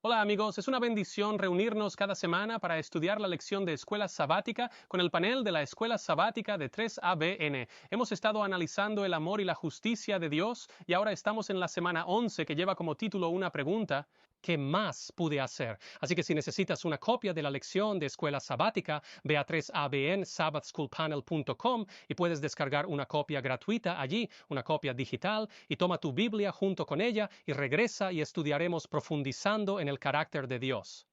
Hola amigos, es una bendición reunirnos cada semana para estudiar la lección de Escuela Sabática con el panel de la Escuela Sabática de 3ABN. Hemos estado analizando el amor y la justicia de Dios y ahora estamos en la semana 11 que lleva como título una pregunta: ¿qué más pude hacer? Así que si necesitas una copia de la lección de Escuela Sabática, ve a 3abnsabbathschoolpanel.com y puedes descargar una copia gratuita allí, una copia digital, y toma tu Biblia junto con ella y regresa y estudiaremos profundizando en el carácter de Dios.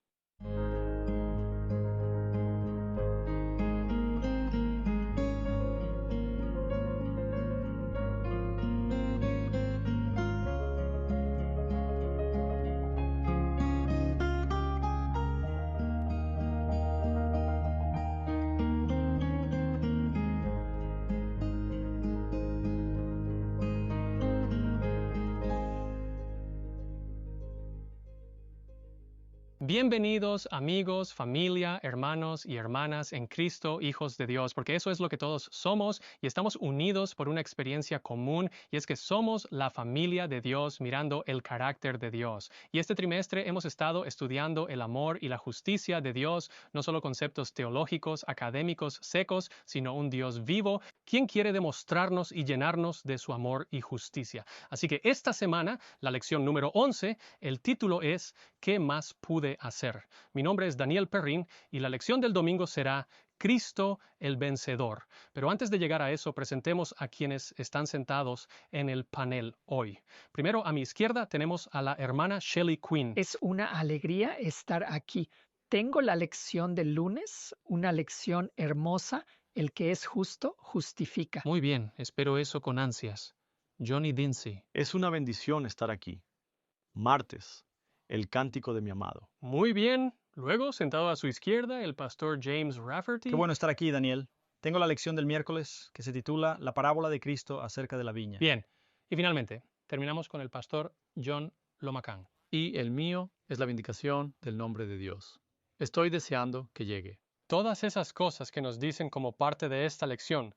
Bienvenidos amigos, familia, hermanos y hermanas en Cristo, hijos de Dios, porque eso es lo que todos somos y estamos unidos por una experiencia común, y es que somos la familia de Dios mirando el carácter de Dios. Y este trimestre hemos estado estudiando el amor y la justicia de Dios, no solo conceptos teológicos, académicos, secos, sino un Dios vivo, quien quiere demostrarnos y llenarnos de su amor y justicia. Así que esta semana, la lección número 11, el título es ¿qué más pude hacer? Mi nombre es Daniel Perrin y la lección del domingo será Cristo el vencedor. Pero antes de llegar a eso, presentemos a quienes están sentados en el panel hoy. Primero, a mi izquierda tenemos a la hermana Shelley Quinn. Es una alegría estar aquí. Tengo la lección del lunes, una lección hermosa. El que es justo, justifica. Muy bien, espero eso con ansias. Johnny Dinsey. Es una bendición estar aquí. Martes, el cántico de mi amado. Muy bien. Luego, sentado a su izquierda, el pastor James Rafferty. Qué bueno estar aquí, Daniel. Tengo la lección del miércoles que se titula La parábola de Cristo acerca de la viña. Bien. Y finalmente, terminamos con el pastor John Lomacan. Y el mío es la vindicación del nombre de Dios. Estoy deseando que llegue. Todas esas cosas que nos dicen como parte de esta lección,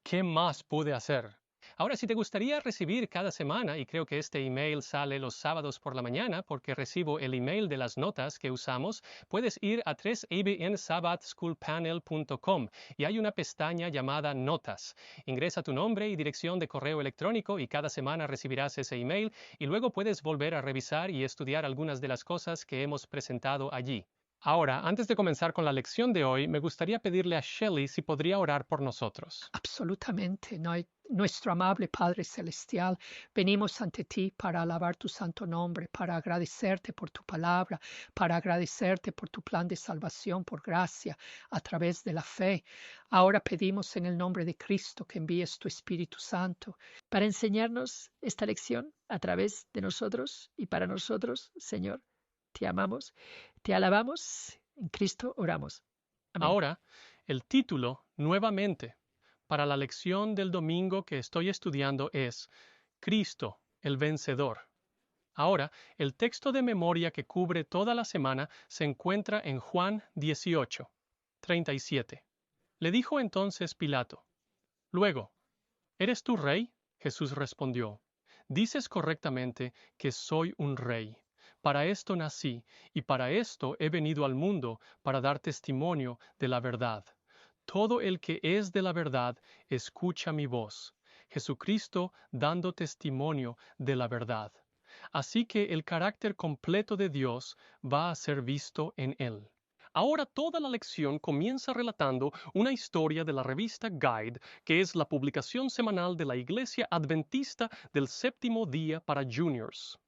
¿qué más pude hacer? Ahora, si te gustaría recibir cada semana, y creo que este email sale los sábados por la mañana porque recibo el email de las notas que usamos, puedes ir a 3abnsabbathschoolpanel.com y hay una pestaña llamada Notas. Ingresa tu nombre y dirección de correo electrónico y cada semana recibirás ese email, y luego puedes volver a revisar y estudiar algunas de las cosas que hemos presentado allí. Ahora, antes de comenzar con la lección de hoy, me gustaría pedirle a Shelley si podría orar por nosotros. Absolutamente. Nuestro amable Padre Celestial, venimos ante ti para alabar tu santo nombre, para agradecerte por tu palabra, para agradecerte por tu plan de salvación, por gracia, a través de la fe. Ahora pedimos en el nombre de Cristo que envíes tu Espíritu Santo para enseñarnos esta lección a través de nosotros y para nosotros, Señor. Te amamos, te alabamos, en Cristo oramos. Amén. Ahora, el título, nuevamente, para la lección del domingo que estoy estudiando es Cristo, el vencedor. Ahora, el texto de memoria que cubre toda la semana se encuentra en Juan 18, 37. Le dijo entonces Pilato: Luego, ¿eres tú rey? Jesús respondió: Dices correctamente que soy un rey. Para esto nací, y para esto he venido al mundo, para dar testimonio de la verdad. Todo el que es de la verdad, escucha mi voz. Jesucristo dando testimonio de la verdad. Así que el carácter completo de Dios va a ser visto en él. Ahora toda la lección comienza relatando una historia de la revista Guide, que es la publicación semanal de la Iglesia Adventista del Séptimo Día para Juniors.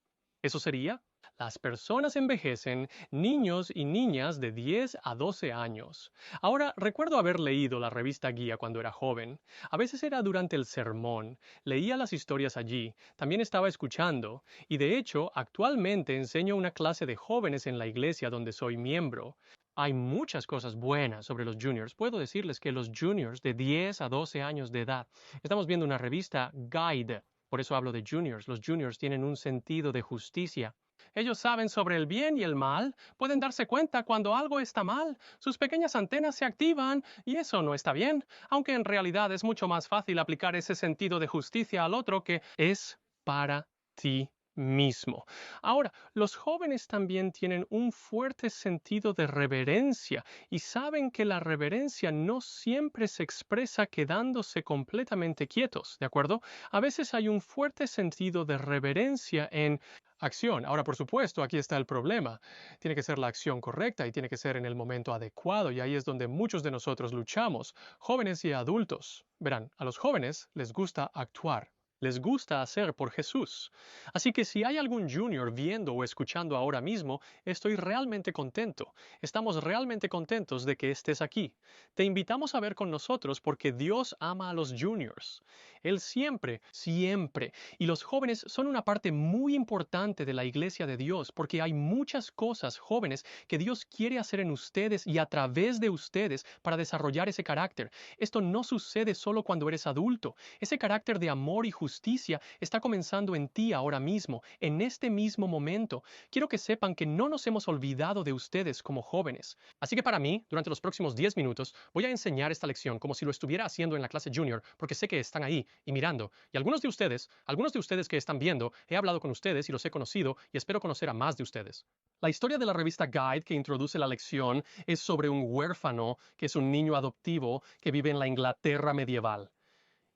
Eso sería: las personas envejecen, niños y niñas de 10 a 12 años. Ahora, recuerdo haber leído la revista Guía cuando era joven. A veces era durante el sermón, leía las historias allí, también estaba escuchando, y de hecho, actualmente enseño una clase de jóvenes en la iglesia donde soy miembro. Hay muchas cosas buenas sobre los juniors. Puedo decirles que los juniors de 10 a 12 años de edad, estamos viendo una revista Guide. Por eso hablo de juniors. Los juniors tienen un sentido de justicia. Ellos saben sobre el bien y el mal, pueden darse cuenta cuando algo está mal, sus pequeñas antenas se activan y eso no está bien, aunque en realidad es mucho más fácil aplicar ese sentido de justicia al otro que es para ti mismo. Ahora, los jóvenes también tienen un fuerte sentido de reverencia y saben que la reverencia no siempre se expresa quedándose completamente quietos, ¿de acuerdo? A veces hay un fuerte sentido de reverencia en acción. Ahora, por supuesto, aquí está el problema. Tiene que ser la acción correcta y tiene que ser en el momento adecuado, y ahí es donde muchos de nosotros luchamos, jóvenes y adultos. Verán, a los jóvenes les gusta actuar. Les gusta hacer por Jesús. Así que si hay algún junior viendo o escuchando ahora mismo, estoy realmente contento. Estamos realmente contentos de que estés aquí. Te invitamos a ver con nosotros porque Dios ama a los juniors. Él siempre, siempre. Y los jóvenes son una parte muy importante de la iglesia de Dios porque hay muchas cosas, jóvenes, que Dios quiere hacer en ustedes y a través de ustedes para desarrollar ese carácter. Esto no sucede solo cuando eres adulto. Ese carácter de amor y justicia está comenzando en ti ahora mismo, en este mismo momento. Quiero que sepan que no nos hemos olvidado de ustedes como jóvenes. Así que para mí, durante los próximos 10 minutos, voy a enseñar esta lección como si lo estuviera haciendo en la clase junior, porque sé que están ahí y mirando. Y algunos de ustedes que están viendo, he hablado con ustedes y los he conocido y espero conocer a más de ustedes. La historia de la revista Guide que introduce la lección es sobre un huérfano que es un niño adoptivo que vive en la Inglaterra medieval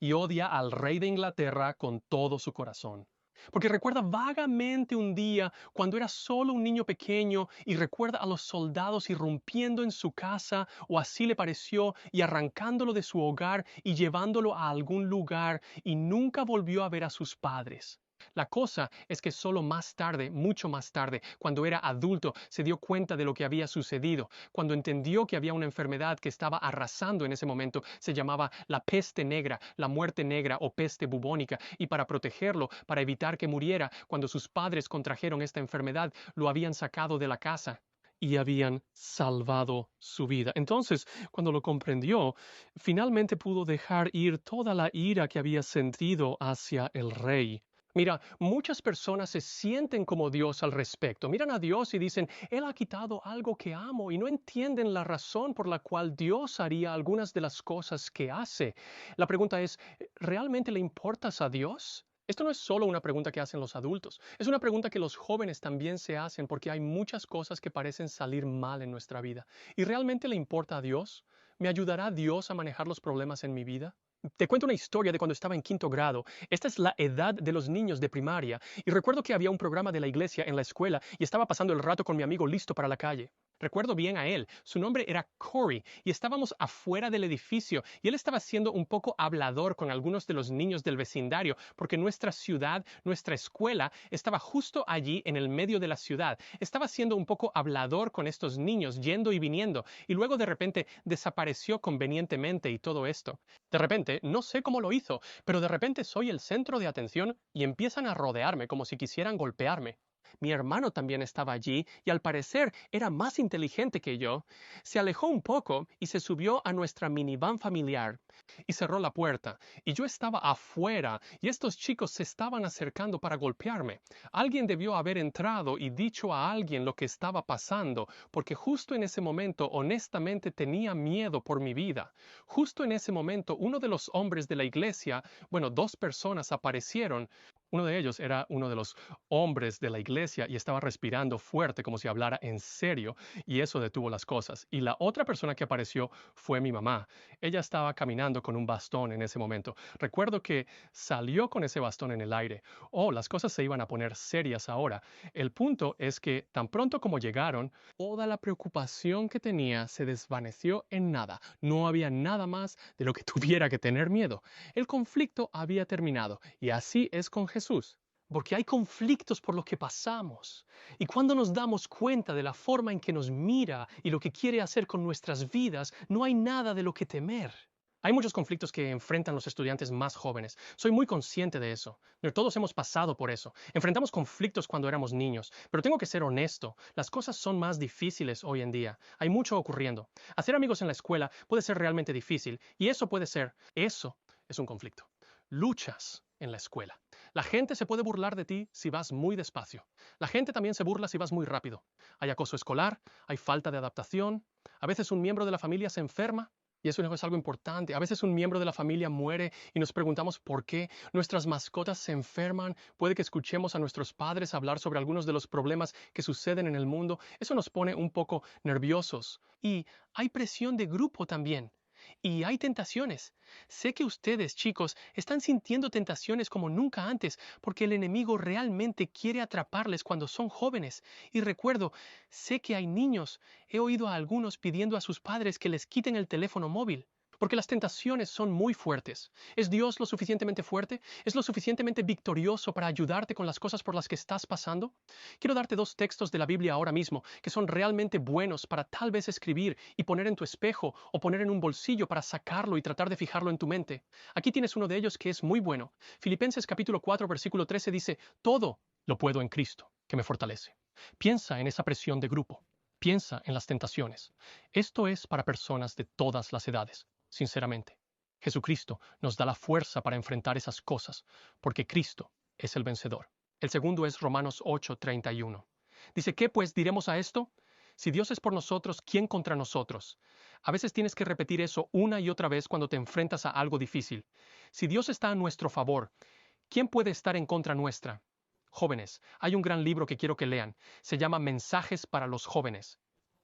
y odia al rey de Inglaterra con todo su corazón. Porque recuerda vagamente un día cuando era solo un niño pequeño y recuerda a los soldados irrumpiendo en su casa, o así le pareció, y arrancándolo de su hogar y llevándolo a algún lugar, y nunca volvió a ver a sus padres. La cosa es que solo más tarde, mucho más tarde, cuando era adulto, se dio cuenta de lo que había sucedido. Cuando entendió que había una enfermedad que estaba arrasando en ese momento, se llamaba la peste negra, la muerte negra o peste bubónica, y para protegerlo, para evitar que muriera, cuando sus padres contrajeron esta enfermedad, lo habían sacado de la casa y habían salvado su vida. Entonces, cuando lo comprendió, finalmente pudo dejar ir toda la ira que había sentido hacia el rey. Mira, muchas personas se sienten como Dios al respecto. Miran a Dios y dicen, Él ha quitado algo que amo, y no entienden la razón por la cual Dios haría algunas de las cosas que hace. La pregunta es, ¿realmente le importas a Dios? Esto no es solo una pregunta que hacen los adultos, es una pregunta que los jóvenes también se hacen porque hay muchas cosas que parecen salir mal en nuestra vida. ¿Y realmente le importa a Dios? ¿Me ayudará Dios a manejar los problemas en mi vida? Te cuento una historia de cuando estaba en quinto grado. Esta es la edad de los niños de primaria. Y recuerdo que había un programa de la iglesia en la escuela y estaba pasando el rato con mi amigo listo para la calle. Recuerdo bien a él. Su nombre era Corey y estábamos afuera del edificio y él estaba siendo un poco hablador con algunos de los niños del vecindario porque nuestra ciudad, nuestra escuela, estaba justo allí en el medio de la ciudad. Estaba siendo un poco hablador con estos niños, yendo y viniendo, y luego de repente desapareció convenientemente y todo esto. De repente, no sé cómo lo hizo, pero de repente soy el centro de atención y empiezan a rodearme como si quisieran golpearme. Mi hermano también estaba allí y al parecer era más inteligente que yo. Se alejó un poco y se subió a nuestra minivan familiar y cerró la puerta. Y yo estaba afuera y estos chicos se estaban acercando para golpearme. Alguien debió haber entrado y dicho a alguien lo que estaba pasando, porque justo en ese momento honestamente tenía miedo por mi vida. Justo en ese momento uno de los hombres de la iglesia, bueno, dos personas aparecieron. Uno de ellos era uno de los hombres de la iglesia y estaba respirando fuerte como si hablara en serio, y eso detuvo las cosas. Y la otra persona que apareció fue mi mamá. Ella estaba caminando con un bastón en ese momento. Recuerdo que salió con ese bastón en el aire. Oh, las cosas se iban a poner serias ahora. El punto es que tan pronto como llegaron, toda la preocupación que tenía se desvaneció en nada. No había nada más de lo que tuviera que tener miedo. El conflicto había terminado y así es con Jesús. Porque hay conflictos por los que pasamos. Y cuando nos damos cuenta de la forma en que nos mira y lo que quiere hacer con nuestras vidas, no hay nada de lo que temer. Hay muchos conflictos que enfrentan los estudiantes más jóvenes. Soy muy consciente de eso. Todos hemos pasado por eso. Enfrentamos conflictos cuando éramos niños. Pero tengo que ser honesto. Las cosas son más difíciles hoy en día. Hay mucho ocurriendo. Hacer amigos en la escuela puede ser realmente difícil. Y eso es un conflicto. Luchas en la escuela. La gente se puede burlar de ti si vas muy despacio. La gente también se burla si vas muy rápido. Hay acoso escolar, hay falta de adaptación. A veces un miembro de la familia se enferma. Y eso es algo importante. A veces un miembro de la familia muere y nos preguntamos por qué. Nuestras mascotas se enferman. Puede que escuchemos a nuestros padres hablar sobre algunos de los problemas que suceden en el mundo. Eso nos pone un poco nerviosos. Y hay presión de grupo también. Y hay tentaciones. Sé que ustedes, chicos, están sintiendo tentaciones como nunca antes porque el enemigo realmente quiere atraparles cuando son jóvenes. Y recuerdo, sé que hay niños. He oído a algunos pidiendo a sus padres que les quiten el teléfono móvil. Porque las tentaciones son muy fuertes. ¿Es Dios lo suficientemente fuerte? ¿Es lo suficientemente victorioso para ayudarte con las cosas por las que estás pasando? Quiero darte 2 textos de la Biblia ahora mismo que son realmente buenos para tal vez escribir y poner en tu espejo o poner en un bolsillo para sacarlo y tratar de fijarlo en tu mente. Aquí tienes uno de ellos que es muy bueno. Filipenses capítulo 4 versículo 13 dice, todo lo puedo en Cristo, que me fortalece. Piensa en esa presión de grupo. Piensa en las tentaciones. Esto es para personas de todas las edades. Sinceramente, Jesucristo nos da la fuerza para enfrentar esas cosas, porque Cristo es el vencedor. El segundo es Romanos 8:31. Dice, ¿qué pues diremos a esto? Si Dios es por nosotros, ¿quién contra nosotros? A veces tienes que repetir eso una y otra vez cuando te enfrentas a algo difícil. Si Dios está a nuestro favor, ¿quién puede estar en contra nuestra? Jóvenes, hay un gran libro que quiero que lean. Se llama Mensajes para los jóvenes.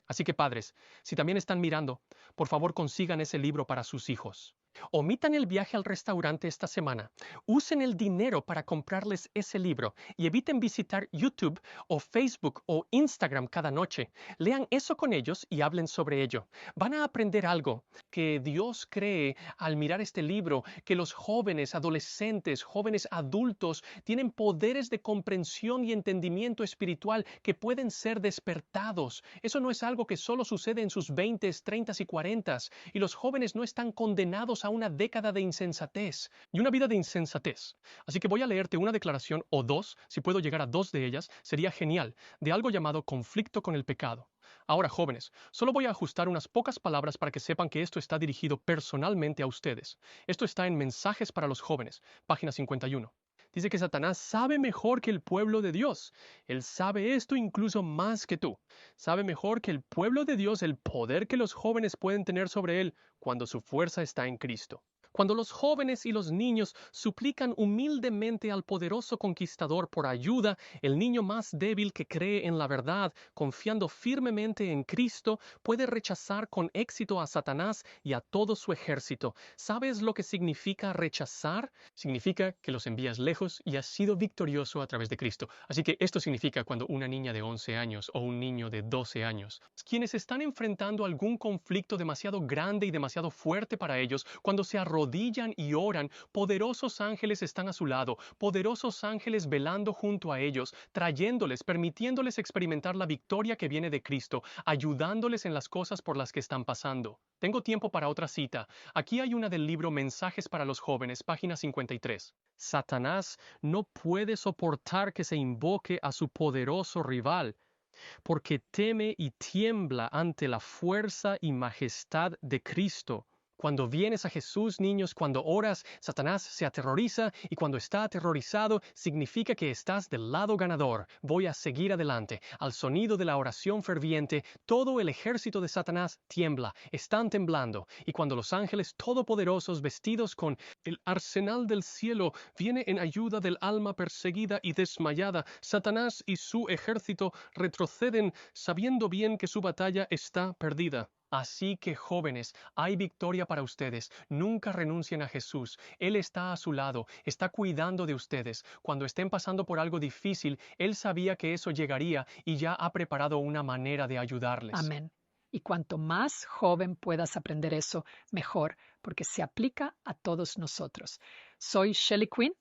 Así que padres, si también están mirando, por favor consigan ese libro para sus hijos. Omitan el viaje al restaurante esta semana. Usen el dinero para comprarles ese libro y eviten visitar YouTube o Facebook o Instagram cada noche. Lean eso con ellos y hablen sobre ello. Van a aprender algo que Dios cree al mirar este libro, que los jóvenes, adolescentes, jóvenes adultos tienen poderes de comprensión y entendimiento espiritual que pueden ser despertados. Eso no es algo que solo sucede en sus 20s, 30s y 40s. Y los jóvenes no están condenados a una década de insensatez y una vida de insensatez. Así que voy a leerte una declaración o 2, si puedo llegar a 2 de ellas, sería genial, de algo llamado conflicto con el pecado. Ahora, jóvenes, solo voy a ajustar unas pocas palabras para que sepan que esto está dirigido personalmente a ustedes. Esto está en Mensajes para los jóvenes, página 51. Dice que Satanás sabe mejor que el pueblo de Dios. Él sabe esto incluso más que tú. Sabe mejor que el pueblo de Dios el poder que los jóvenes pueden tener sobre él cuando su fuerza está en Cristo. Cuando los jóvenes y los niños suplican humildemente al poderoso conquistador por ayuda, el niño más débil que cree en la verdad, confiando firmemente en Cristo, puede rechazar con éxito a Satanás y a todo su ejército. ¿Sabes lo que significa rechazar? Significa que los envías lejos y has sido victorioso a través de Cristo. Así que esto significa cuando una niña de 11 años o un niño de 12 años, quienes están enfrentando algún conflicto demasiado grande y demasiado fuerte para ellos, cuando se arrodillan y oran, poderosos ángeles están a su lado, poderosos ángeles velando junto a ellos, trayéndoles, permitiéndoles experimentar la victoria que viene de Cristo, ayudándoles en las cosas por las que están pasando. Tengo tiempo para otra cita. Aquí hay una del libro Mensajes para los jóvenes, página 53. Satanás no puede soportar que se invoque a su poderoso rival, porque teme y tiembla ante la fuerza y majestad de Cristo. Cuando vienes a Jesús, niños, cuando oras, Satanás se aterroriza y cuando está aterrorizado significa que estás del lado ganador. Voy a seguir adelante. Al sonido de la oración ferviente, todo el ejército de Satanás tiembla, están temblando. Y cuando los ángeles todopoderosos vestidos con el arsenal del cielo viene en ayuda del alma perseguida y desmayada, Satanás y su ejército retroceden sabiendo bien que su batalla está perdida. Así que jóvenes, hay victoria para ustedes. Nunca renuncien a Jesús. Él está a su lado, está cuidando de ustedes. Cuando estén pasando por algo difícil, Él sabía que eso llegaría y ya ha preparado una manera de ayudarles. Amén. Y cuanto más joven puedas aprender eso, mejor, porque se aplica a todos nosotros. Soy Shelley Quinn.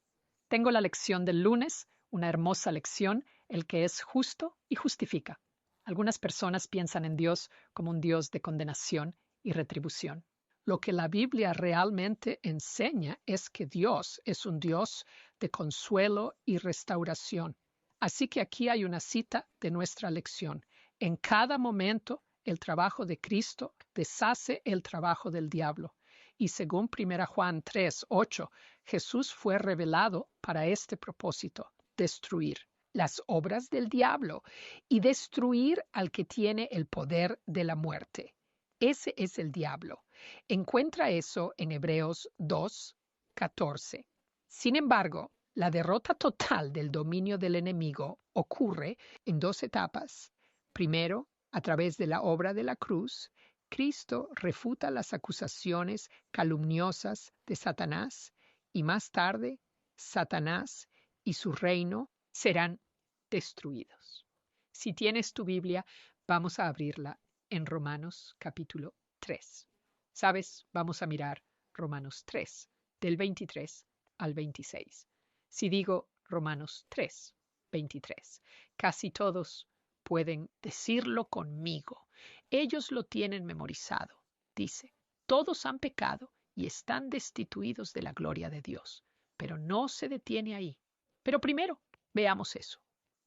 Tengo la lección del lunes, una hermosa lección, el que es justo y justifica. Algunas personas piensan en Dios como un Dios de condenación y retribución. Lo que la Biblia realmente enseña es que Dios es un Dios de consuelo y restauración. Así que aquí hay una cita de nuestra lección. En cada momento, el trabajo de Cristo deshace el trabajo del diablo. Y según 1 Juan 3:8, Jesús fue revelado para este propósito, destruir las obras del diablo y destruir al que tiene el poder de la muerte. Ese es el diablo. Encuentra eso en Hebreos 2:14. Sin embargo, la derrota total del dominio del enemigo ocurre en dos etapas. Primero, a través de la obra de la cruz, Cristo refuta las acusaciones calumniosas de Satanás y más tarde, Satanás y su reino serán destruidos. Si tienes tu Biblia, vamos a abrirla en Romanos capítulo 3. ¿Sabes? Vamos a mirar Romanos 3, del 23 al 26. Si digo Romanos 3, 23, casi todos pueden decirlo conmigo. Ellos lo tienen memorizado. Dice, todos han pecado y están destituidos de la gloria de Dios. Pero no se detiene ahí. Pero primero, veamos eso.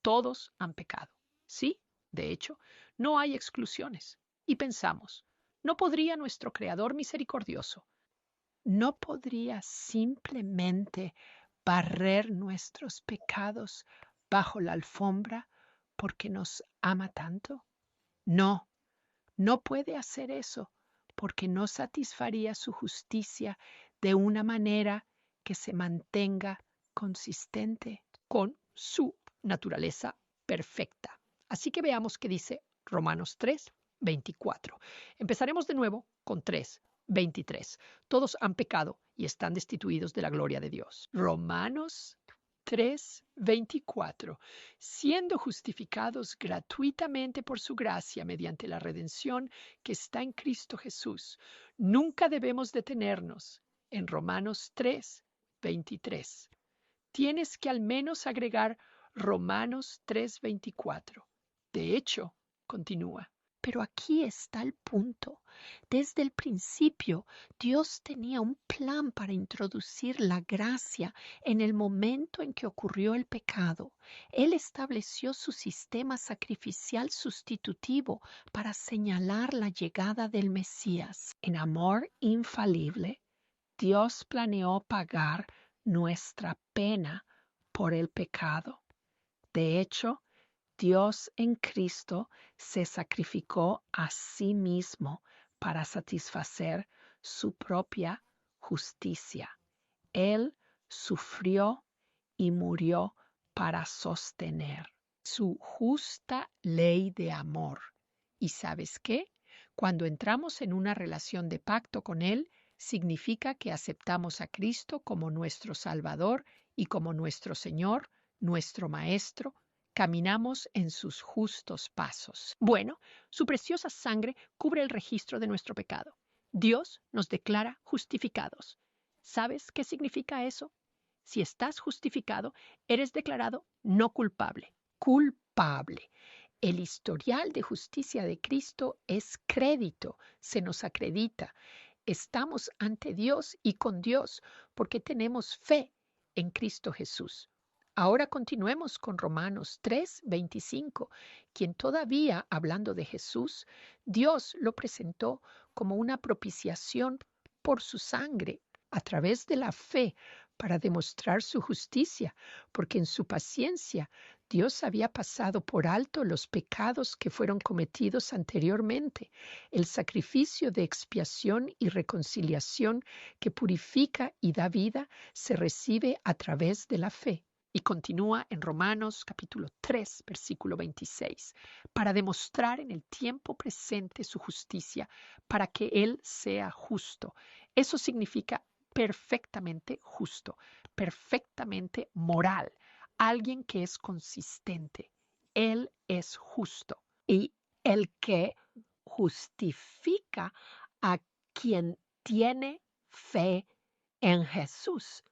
Todos han pecado. Sí, de hecho, no hay exclusiones. Y pensamos, ¿no podría nuestro Creador misericordioso, no podría simplemente barrer nuestros pecados bajo la alfombra porque nos ama tanto? No, no puede hacer eso porque no satisfaría su justicia de una manera que se mantenga consistente con su naturaleza perfecta. Así que veamos qué dice Romanos 3, 24. Empezaremos de nuevo con 3, 23. Todos han pecado y están destituidos de la gloria de Dios. Romanos 3, 24. Siendo justificados gratuitamente por su gracia mediante la redención que está en Cristo Jesús. Nunca debemos detenernos en Romanos 3, 23. Tienes que al menos agregar Romanos 3, 24. De hecho, continúa. Pero aquí está el punto. Desde el principio, Dios tenía un plan para introducir la gracia en el momento en que ocurrió el pecado. Él estableció su sistema sacrificial sustitutivo para señalar la llegada del Mesías. En amor infalible, Dios planeó pagar nuestra pena por el pecado. De hecho, Dios en Cristo se sacrificó a sí mismo para satisfacer su propia justicia. Él sufrió y murió para sostener su justa ley de amor. ¿Y sabes qué? Cuando entramos en una relación de pacto con Él, significa que aceptamos a Cristo como nuestro Salvador y como nuestro Señor, nuestro Maestro. Caminamos en sus justos pasos. Bueno, su preciosa sangre cubre el registro de nuestro pecado. Dios nos declara justificados. ¿Sabes qué significa eso? Si estás justificado, eres declarado no culpable. Culpable. El historial de justicia de Cristo es crédito, se nos acredita. Estamos ante Dios y con Dios porque tenemos fe en Cristo Jesús. Ahora continuemos con Romanos 3, 25, quien todavía, hablando de Jesús, Dios lo presentó como una propiciación por su sangre a través de la fe para demostrar su justicia, porque en su paciencia Dios había pasado por alto los pecados que fueron cometidos anteriormente. El sacrificio de expiación y reconciliación que purifica y da vida se recibe a través de la fe. Y continúa en Romanos capítulo 3, versículo 26, para demostrar en el tiempo presente su justicia, para que Él sea justo. Eso significa perfectamente justo, perfectamente moral, alguien que es consistente. Él es justo. Y el que justifica a quien tiene fe en Jesús.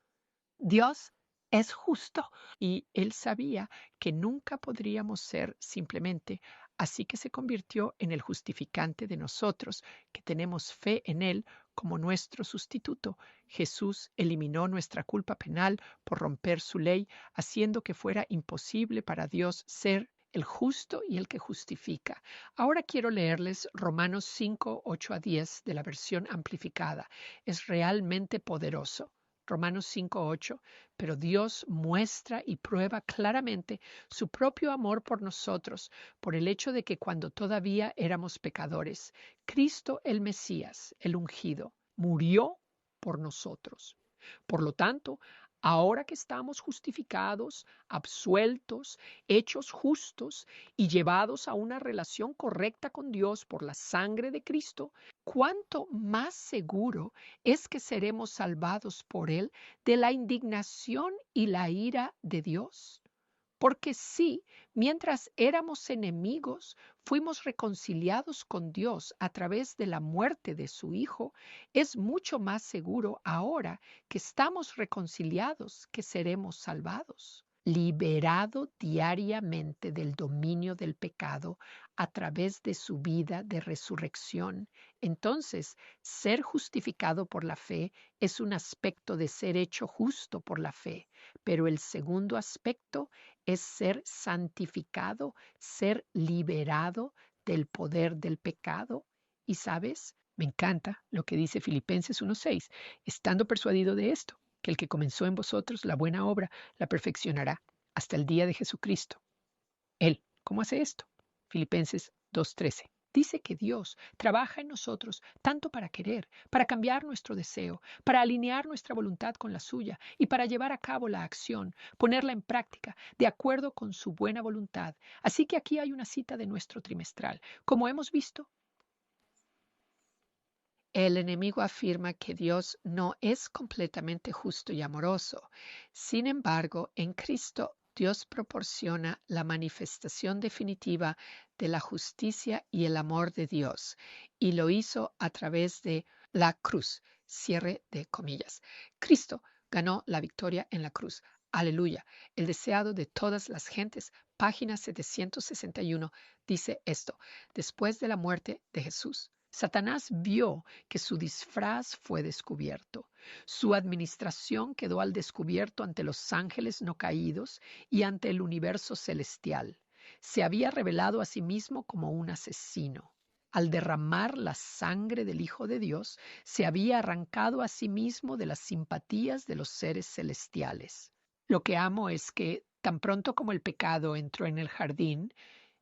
Dios es justo y Él sabía que nunca podríamos ser simplemente, así que se convirtió en el justificante de nosotros, que tenemos fe en Él como nuestro sustituto. Jesús eliminó nuestra culpa penal por romper su ley, haciendo que fuera imposible para Dios ser el justo y el que justifica. Ahora quiero leerles Romanos 5, 8 a 10 de la versión amplificada. Es realmente poderoso. Romanos 5:8, pero Dios muestra y prueba claramente su propio amor por nosotros, por el hecho de que cuando todavía éramos pecadores, Cristo el Mesías, el ungido, murió por nosotros. Por lo tanto, ahora que estamos justificados, absueltos, hechos justos y llevados a una relación correcta con Dios por la sangre de Cristo, ¿cuánto más seguro es que seremos salvados por Él de la indignación y la ira de Dios? Porque sí, mientras éramos enemigos, fuimos reconciliados con Dios a través de la muerte de su Hijo, es mucho más seguro ahora que estamos reconciliados que seremos salvados. Liberado diariamente del dominio del pecado a través de su vida de resurrección. Entonces, ser justificado por la fe es un aspecto de ser hecho justo por la fe, pero el segundo aspecto es ser santificado, ser liberado del poder del pecado. Y sabes, me encanta lo que dice Filipenses 1:6, estando persuadido de esto, que el que comenzó en vosotros la buena obra la perfeccionará hasta el día de Jesucristo. Él, ¿cómo hace esto? Filipenses 2:13. Dice que Dios trabaja en nosotros tanto para querer, para cambiar nuestro deseo, para alinear nuestra voluntad con la suya y para llevar a cabo la acción, ponerla en práctica de acuerdo con su buena voluntad. Así que aquí hay una cita de nuestro trimestral. Como hemos visto, el enemigo afirma que Dios no es completamente justo y amoroso. Sin embargo, en Cristo, Dios proporciona la manifestación definitiva de la justicia y el amor de Dios, y lo hizo a través de la cruz. Cierre de comillas. Cristo ganó la victoria en la cruz. Aleluya. El deseado de todas las gentes. Página 761 dice esto. Después de la muerte de Jesús, Satanás vio que su disfraz fue descubierto. Su administración quedó al descubierto ante los ángeles no caídos y ante el universo celestial. Se había revelado a sí mismo como un asesino. Al derramar la sangre del Hijo de Dios, se había arrancado a sí mismo de las simpatías de los seres celestiales. Lo que amo es que tan pronto como el pecado entró en el jardín,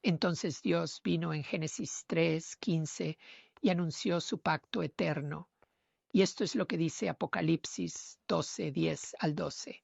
entonces Dios vino en Génesis 3:15 y anunció su pacto eterno. Y esto es lo que dice Apocalipsis 12:10 al 12.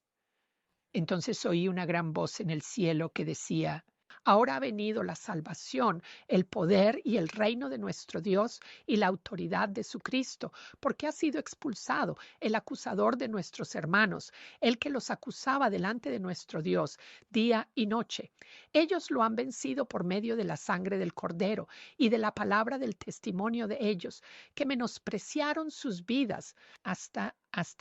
Entonces oí una gran voz en el cielo que decía: ahora ha venido la salvación, el poder y el reino de nuestro Dios y la autoridad de su Cristo, porque ha sido expulsado el acusador de nuestros hermanos, el que los acusaba delante de nuestro Dios día y noche. Ellos lo han vencido por medio de la sangre del Cordero y de la palabra del testimonio de ellos, que menospreciaron sus vidas hasta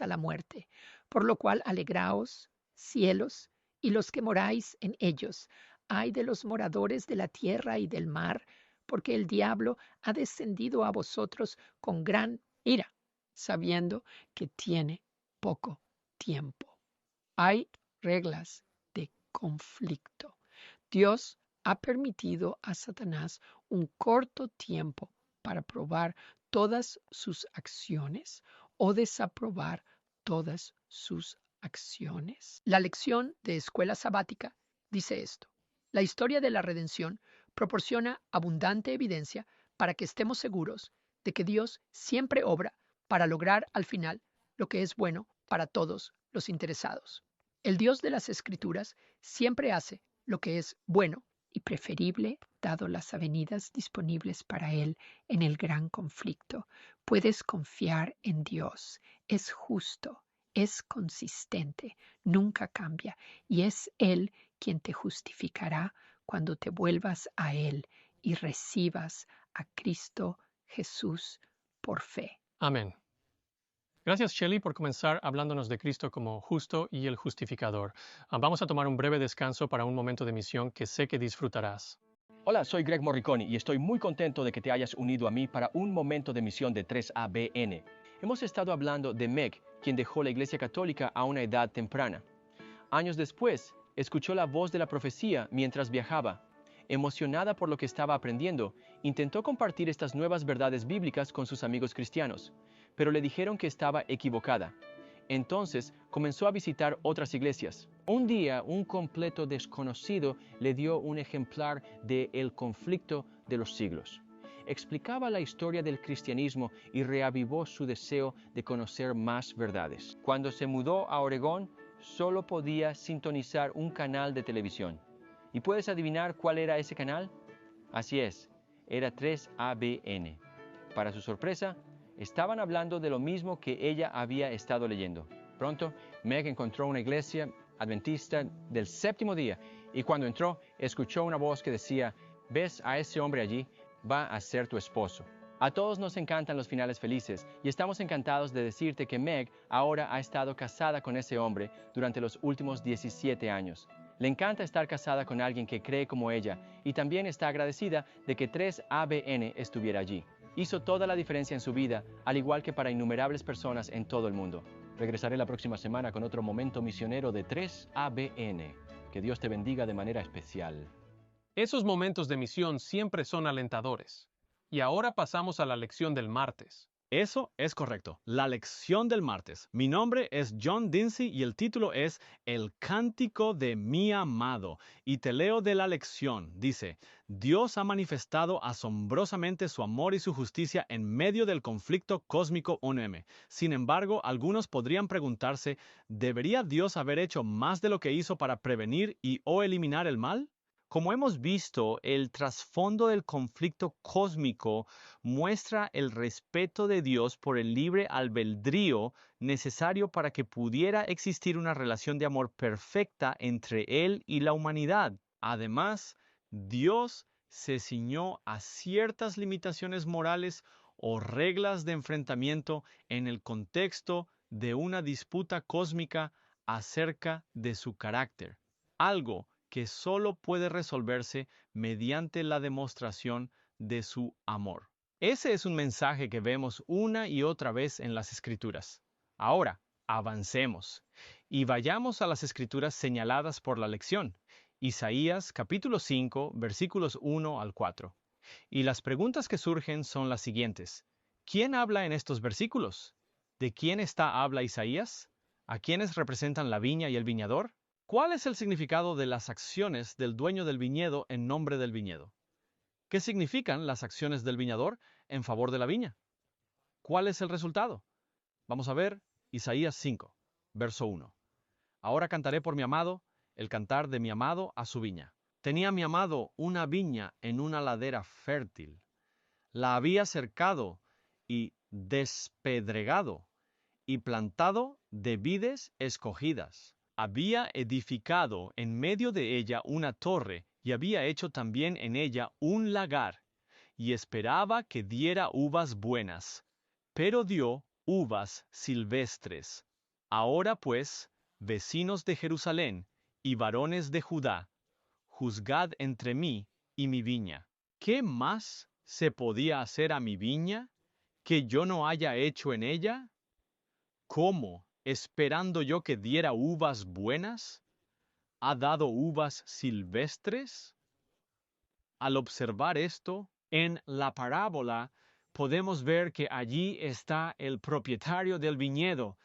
la muerte. Por lo cual alegraos, cielos, y los que moráis en ellos. Ay de los moradores de la tierra y del mar, porque el diablo ha descendido a vosotros con gran ira, sabiendo que tiene poco tiempo. Hay reglas de conflicto. Dios ha permitido a Satanás un corto tiempo para probar todas sus acciones o desaprobar todas sus acciones. La lección de escuela sabática dice esto. La historia de la redención proporciona abundante evidencia para que estemos seguros de que Dios siempre obra para lograr al final lo que es bueno para todos los interesados. El Dios de las Escrituras siempre hace lo que es bueno y preferible dado las avenidas disponibles para Él en el gran conflicto. Puedes confiar en Dios. Es justo, es consistente, nunca cambia y es Él quien te justificará cuando te vuelvas a Él y recibas a Cristo Jesús por fe. Amén. Gracias, Shelley, por comenzar hablándonos de Cristo como justo y el justificador. Vamos a tomar un breve descanso para un momento de misión que sé que disfrutarás. Hola, soy Greg Morricone y estoy muy contento de que te hayas unido a mí para un momento de misión de 3ABN. Hemos estado hablando de Meg, quien dejó la Iglesia Católica a una edad temprana. Años después, escuchó la voz de la profecía mientras viajaba. Emocionada por lo que estaba aprendiendo, intentó compartir estas nuevas verdades bíblicas con sus amigos cristianos, pero le dijeron que estaba equivocada. Entonces comenzó a visitar otras iglesias. Un día, un completo desconocido le dio un ejemplar de El conflicto de los siglos. Explicaba la historia del cristianismo y reavivó su deseo de conocer más verdades. Cuando se mudó a Oregón, solo podía sintonizar un canal de televisión. ¿Y puedes adivinar cuál era ese canal? Así es, era 3ABN. Para su sorpresa, estaban hablando de lo mismo que ella había estado leyendo. Pronto, Meg encontró una iglesia adventista del séptimo día y cuando entró, escuchó una voz que decía, ¿ves a ese hombre allí? Va a ser tu esposo. A todos nos encantan los finales felices y estamos encantados de decirte que Meg ahora ha estado casada con ese hombre durante los últimos 17 años. Le encanta estar casada con alguien que cree como ella y también está agradecida de que 3ABN estuviera allí. Hizo toda la diferencia en su vida, al igual que para innumerables personas en todo el mundo. Regresaré la próxima semana con otro momento misionero de 3ABN. Que Dios te bendiga de manera especial. Esos momentos de misión siempre son alentadores. Y ahora pasamos a la lección del martes. Eso es correcto. La lección del martes. Mi nombre es John Dinsey y el título es El cántico de mi amado. Y te leo de la lección. Dice, Dios ha manifestado asombrosamente su amor y su justicia en medio del conflicto cósmico ONM. Sin embargo, algunos podrían preguntarse, ¿debería Dios haber hecho más de lo que hizo para prevenir y o eliminar el mal? Como hemos visto, el trasfondo del conflicto cósmico muestra el respeto de Dios por el libre albedrío necesario para que pudiera existir una relación de amor perfecta entre Él y la humanidad. Además, Dios se ciñó a ciertas limitaciones morales o reglas de enfrentamiento en el contexto de una disputa cósmica acerca de su carácter. Algo que solo puede resolverse mediante la demostración de su amor. Ese es un mensaje que vemos una y otra vez en las Escrituras. Ahora, avancemos y vayamos a las Escrituras señaladas por la lección. Isaías capítulo 5, versículos 1 al 4. Y las preguntas que surgen son las siguientes. ¿Quién habla en estos versículos? ¿De quién habla Isaías? ¿A quiénes representan la viña y el viñador? ¿Cuál es el significado de las acciones del dueño del viñedo en nombre del viñedo? ¿Qué significan las acciones del viñador en favor de la viña? ¿Cuál es el resultado? Vamos a ver Isaías 5, verso 1. Ahora cantaré por mi amado, el cantar de mi amado a su viña. Tenía mi amado una viña en una ladera fértil. La había cercado y despedregado y plantado de vides escogidas. Había edificado en medio de ella una torre y había hecho también en ella un lagar, y esperaba que diera uvas buenas, pero dio uvas silvestres. Ahora pues, vecinos de Jerusalén y varones de Judá, juzgad entre mí y mi viña. ¿Qué más se podía hacer a mi viña que yo no haya hecho en ella? ¿Cómo, esperando yo que diera uvas buenas, ha dado uvas silvestres? Al observar esto, en la parábola podemos ver que allí está el propietario del viñedo,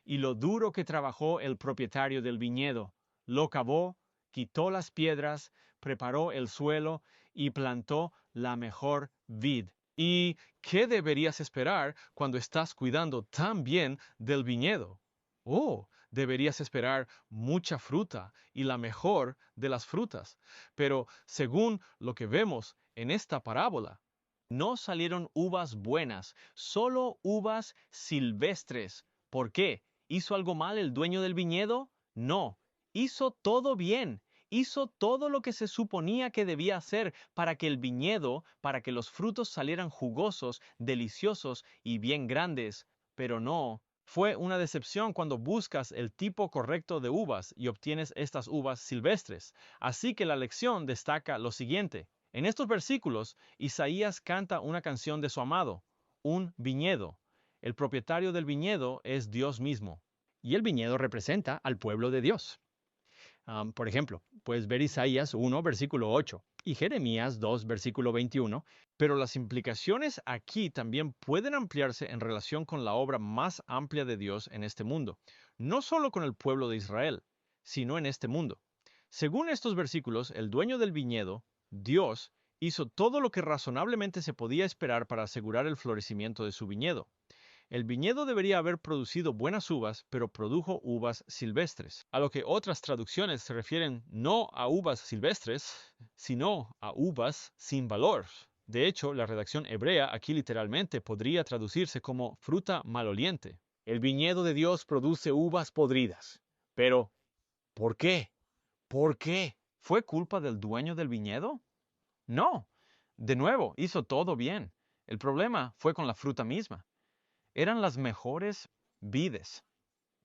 y lo duro que trabajó el propietario del viñedo. Lo cavó, quitó las piedras, preparó el suelo y plantó la mejor vid. ¿Y qué deberías esperar cuando estás cuidando tan bien del viñedo? Oh, deberías esperar mucha fruta y la mejor de las frutas. Pero según lo que vemos en esta parábola, no salieron uvas buenas, solo uvas silvestres. ¿Por qué? ¿Hizo algo mal el dueño del viñedo? No, hizo todo bien. Hizo todo lo que se suponía que debía hacer para que el viñedo, para que los frutos salieran jugosos, deliciosos y bien grandes. Pero no, fue una decepción cuando buscas el tipo correcto de uvas y obtienes estas uvas silvestres. Así que la lección destaca lo siguiente. En estos versículos, Isaías canta una canción de su amado, un viñedo. El propietario del viñedo es Dios mismo, y el viñedo representa al pueblo de Dios. Por ejemplo, puedes ver Isaías 1, versículo 8. y Jeremías 2, versículo 21, pero las implicaciones aquí también pueden ampliarse en relación con la obra más amplia de Dios en este mundo, no solo con el pueblo de Israel, sino en este mundo. Según estos versículos, el dueño del viñedo, Dios, hizo todo lo que razonablemente se podía esperar para asegurar el florecimiento de su viñedo. El viñedo debería haber producido buenas uvas, pero produjo uvas silvestres, a lo que otras traducciones se refieren no a uvas silvestres, sino a uvas sin valor. De hecho, la redacción hebrea aquí literalmente podría traducirse como fruta maloliente. El viñedo de Dios produce uvas podridas. Pero, ¿por qué? ¿Por qué? ¿Fue culpa del dueño del viñedo? No. De nuevo, hizo todo bien. El problema fue con la fruta misma. Eran las mejores vides.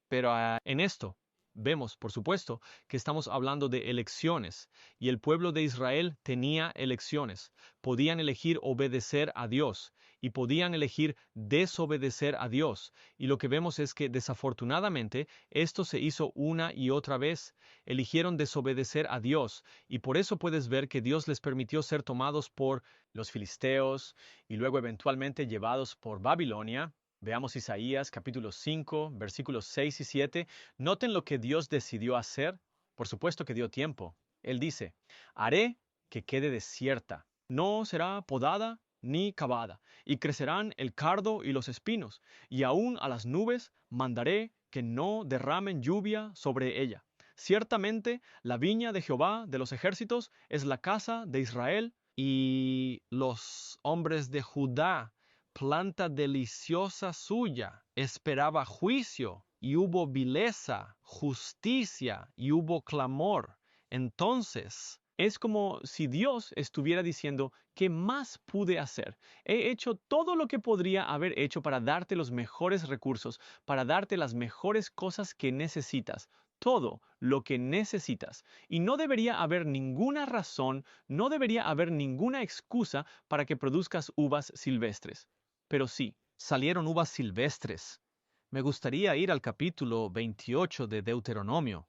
Pero en esto vemos, por supuesto, que estamos hablando de elecciones, y el pueblo de Israel tenía elecciones. Podían elegir obedecer a Dios, y podían elegir desobedecer a Dios. Y lo que vemos es que, desafortunadamente, esto se hizo una y otra vez. Eligieron desobedecer a Dios, y por eso puedes ver que Dios les permitió ser tomados por los filisteos, y luego eventualmente llevados por Babilonia. Veamos Isaías capítulo 5, versículos 6 y 7. Noten lo que Dios decidió hacer. Por supuesto que dio tiempo. Él dice, haré que quede desierta. No será podada ni cavada, y crecerán el cardo y los espinos, y aún a las nubes mandaré que no derramen lluvia sobre ella. Ciertamente la viña de Jehová de los ejércitos es la casa de Israel, y los hombres de Judá, planta deliciosa suya, esperaba juicio, y hubo vileza, justicia, y hubo clamor. Entonces, es como si Dios estuviera diciendo, ¿qué más pude hacer? He hecho todo lo que podría haber hecho para darte los mejores recursos, para darte las mejores cosas que necesitas. Todo lo que necesitas. Y no debería haber ninguna razón, no debería haber ninguna excusa para que produzcas uvas silvestres. Pero sí, salieron uvas silvestres. Me gustaría ir al capítulo 28 de Deuteronomio.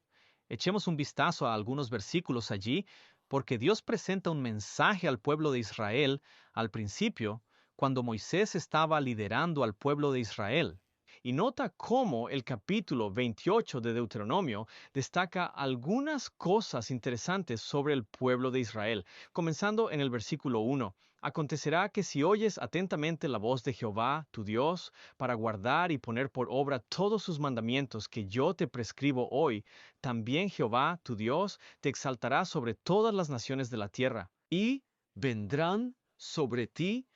Echemos un vistazo a algunos versículos allí, porque Dios presenta un mensaje al pueblo de Israel al principio, cuando Moisés estaba liderando al pueblo de Israel. Y nota cómo el capítulo 28 de Deuteronomio destaca algunas cosas interesantes sobre el pueblo de Israel, comenzando en el versículo 1. Acontecerá que si oyes atentamente la voz de Jehová, tu Dios, para guardar y poner por obra todos sus mandamientos que yo te prescribo hoy, también Jehová, tu Dios, te exaltará sobre todas las naciones de la tierra, y vendrán sobre ti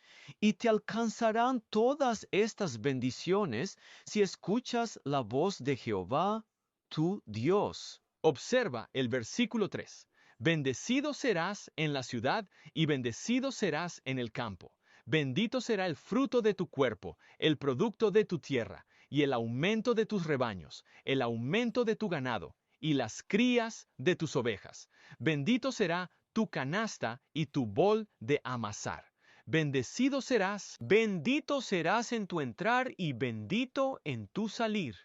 y te alcanzarán todas estas bendiciones si escuchas la voz de Jehová, tu Dios. Observa el versículo 3. Bendecido serás en la ciudad y bendecido serás en el campo. Bendito será el fruto de tu cuerpo, el producto de tu tierra, y el aumento de tus rebaños, el aumento de tu ganado, y las crías de tus ovejas. Bendito será tu canasta y tu bol de amasar. Bendito serás en tu entrar y bendito en tu salir.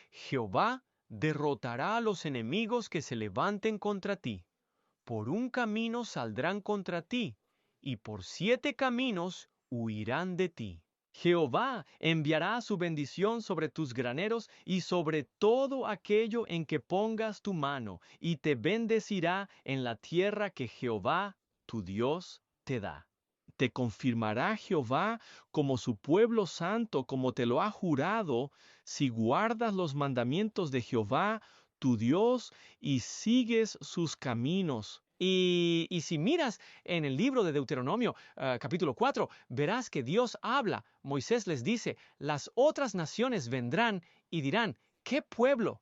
Jehová derrotará a los enemigos que se levanten contra ti. Por un camino saldrán contra ti, y por 7 caminos huirán de ti. Jehová enviará su bendición sobre tus graneros y sobre todo aquello en que pongas tu mano, y te bendecirá en la tierra que Jehová, tu Dios, te da. Te confirmará Jehová como su pueblo santo, como te lo ha jurado, si guardas los mandamientos de Jehová, tu Dios, y sigues sus caminos. Y si miras en el libro de Deuteronomio, capítulo 4, verás que Dios habla. Moisés les dice, las otras naciones vendrán y dirán, ¡qué pueblo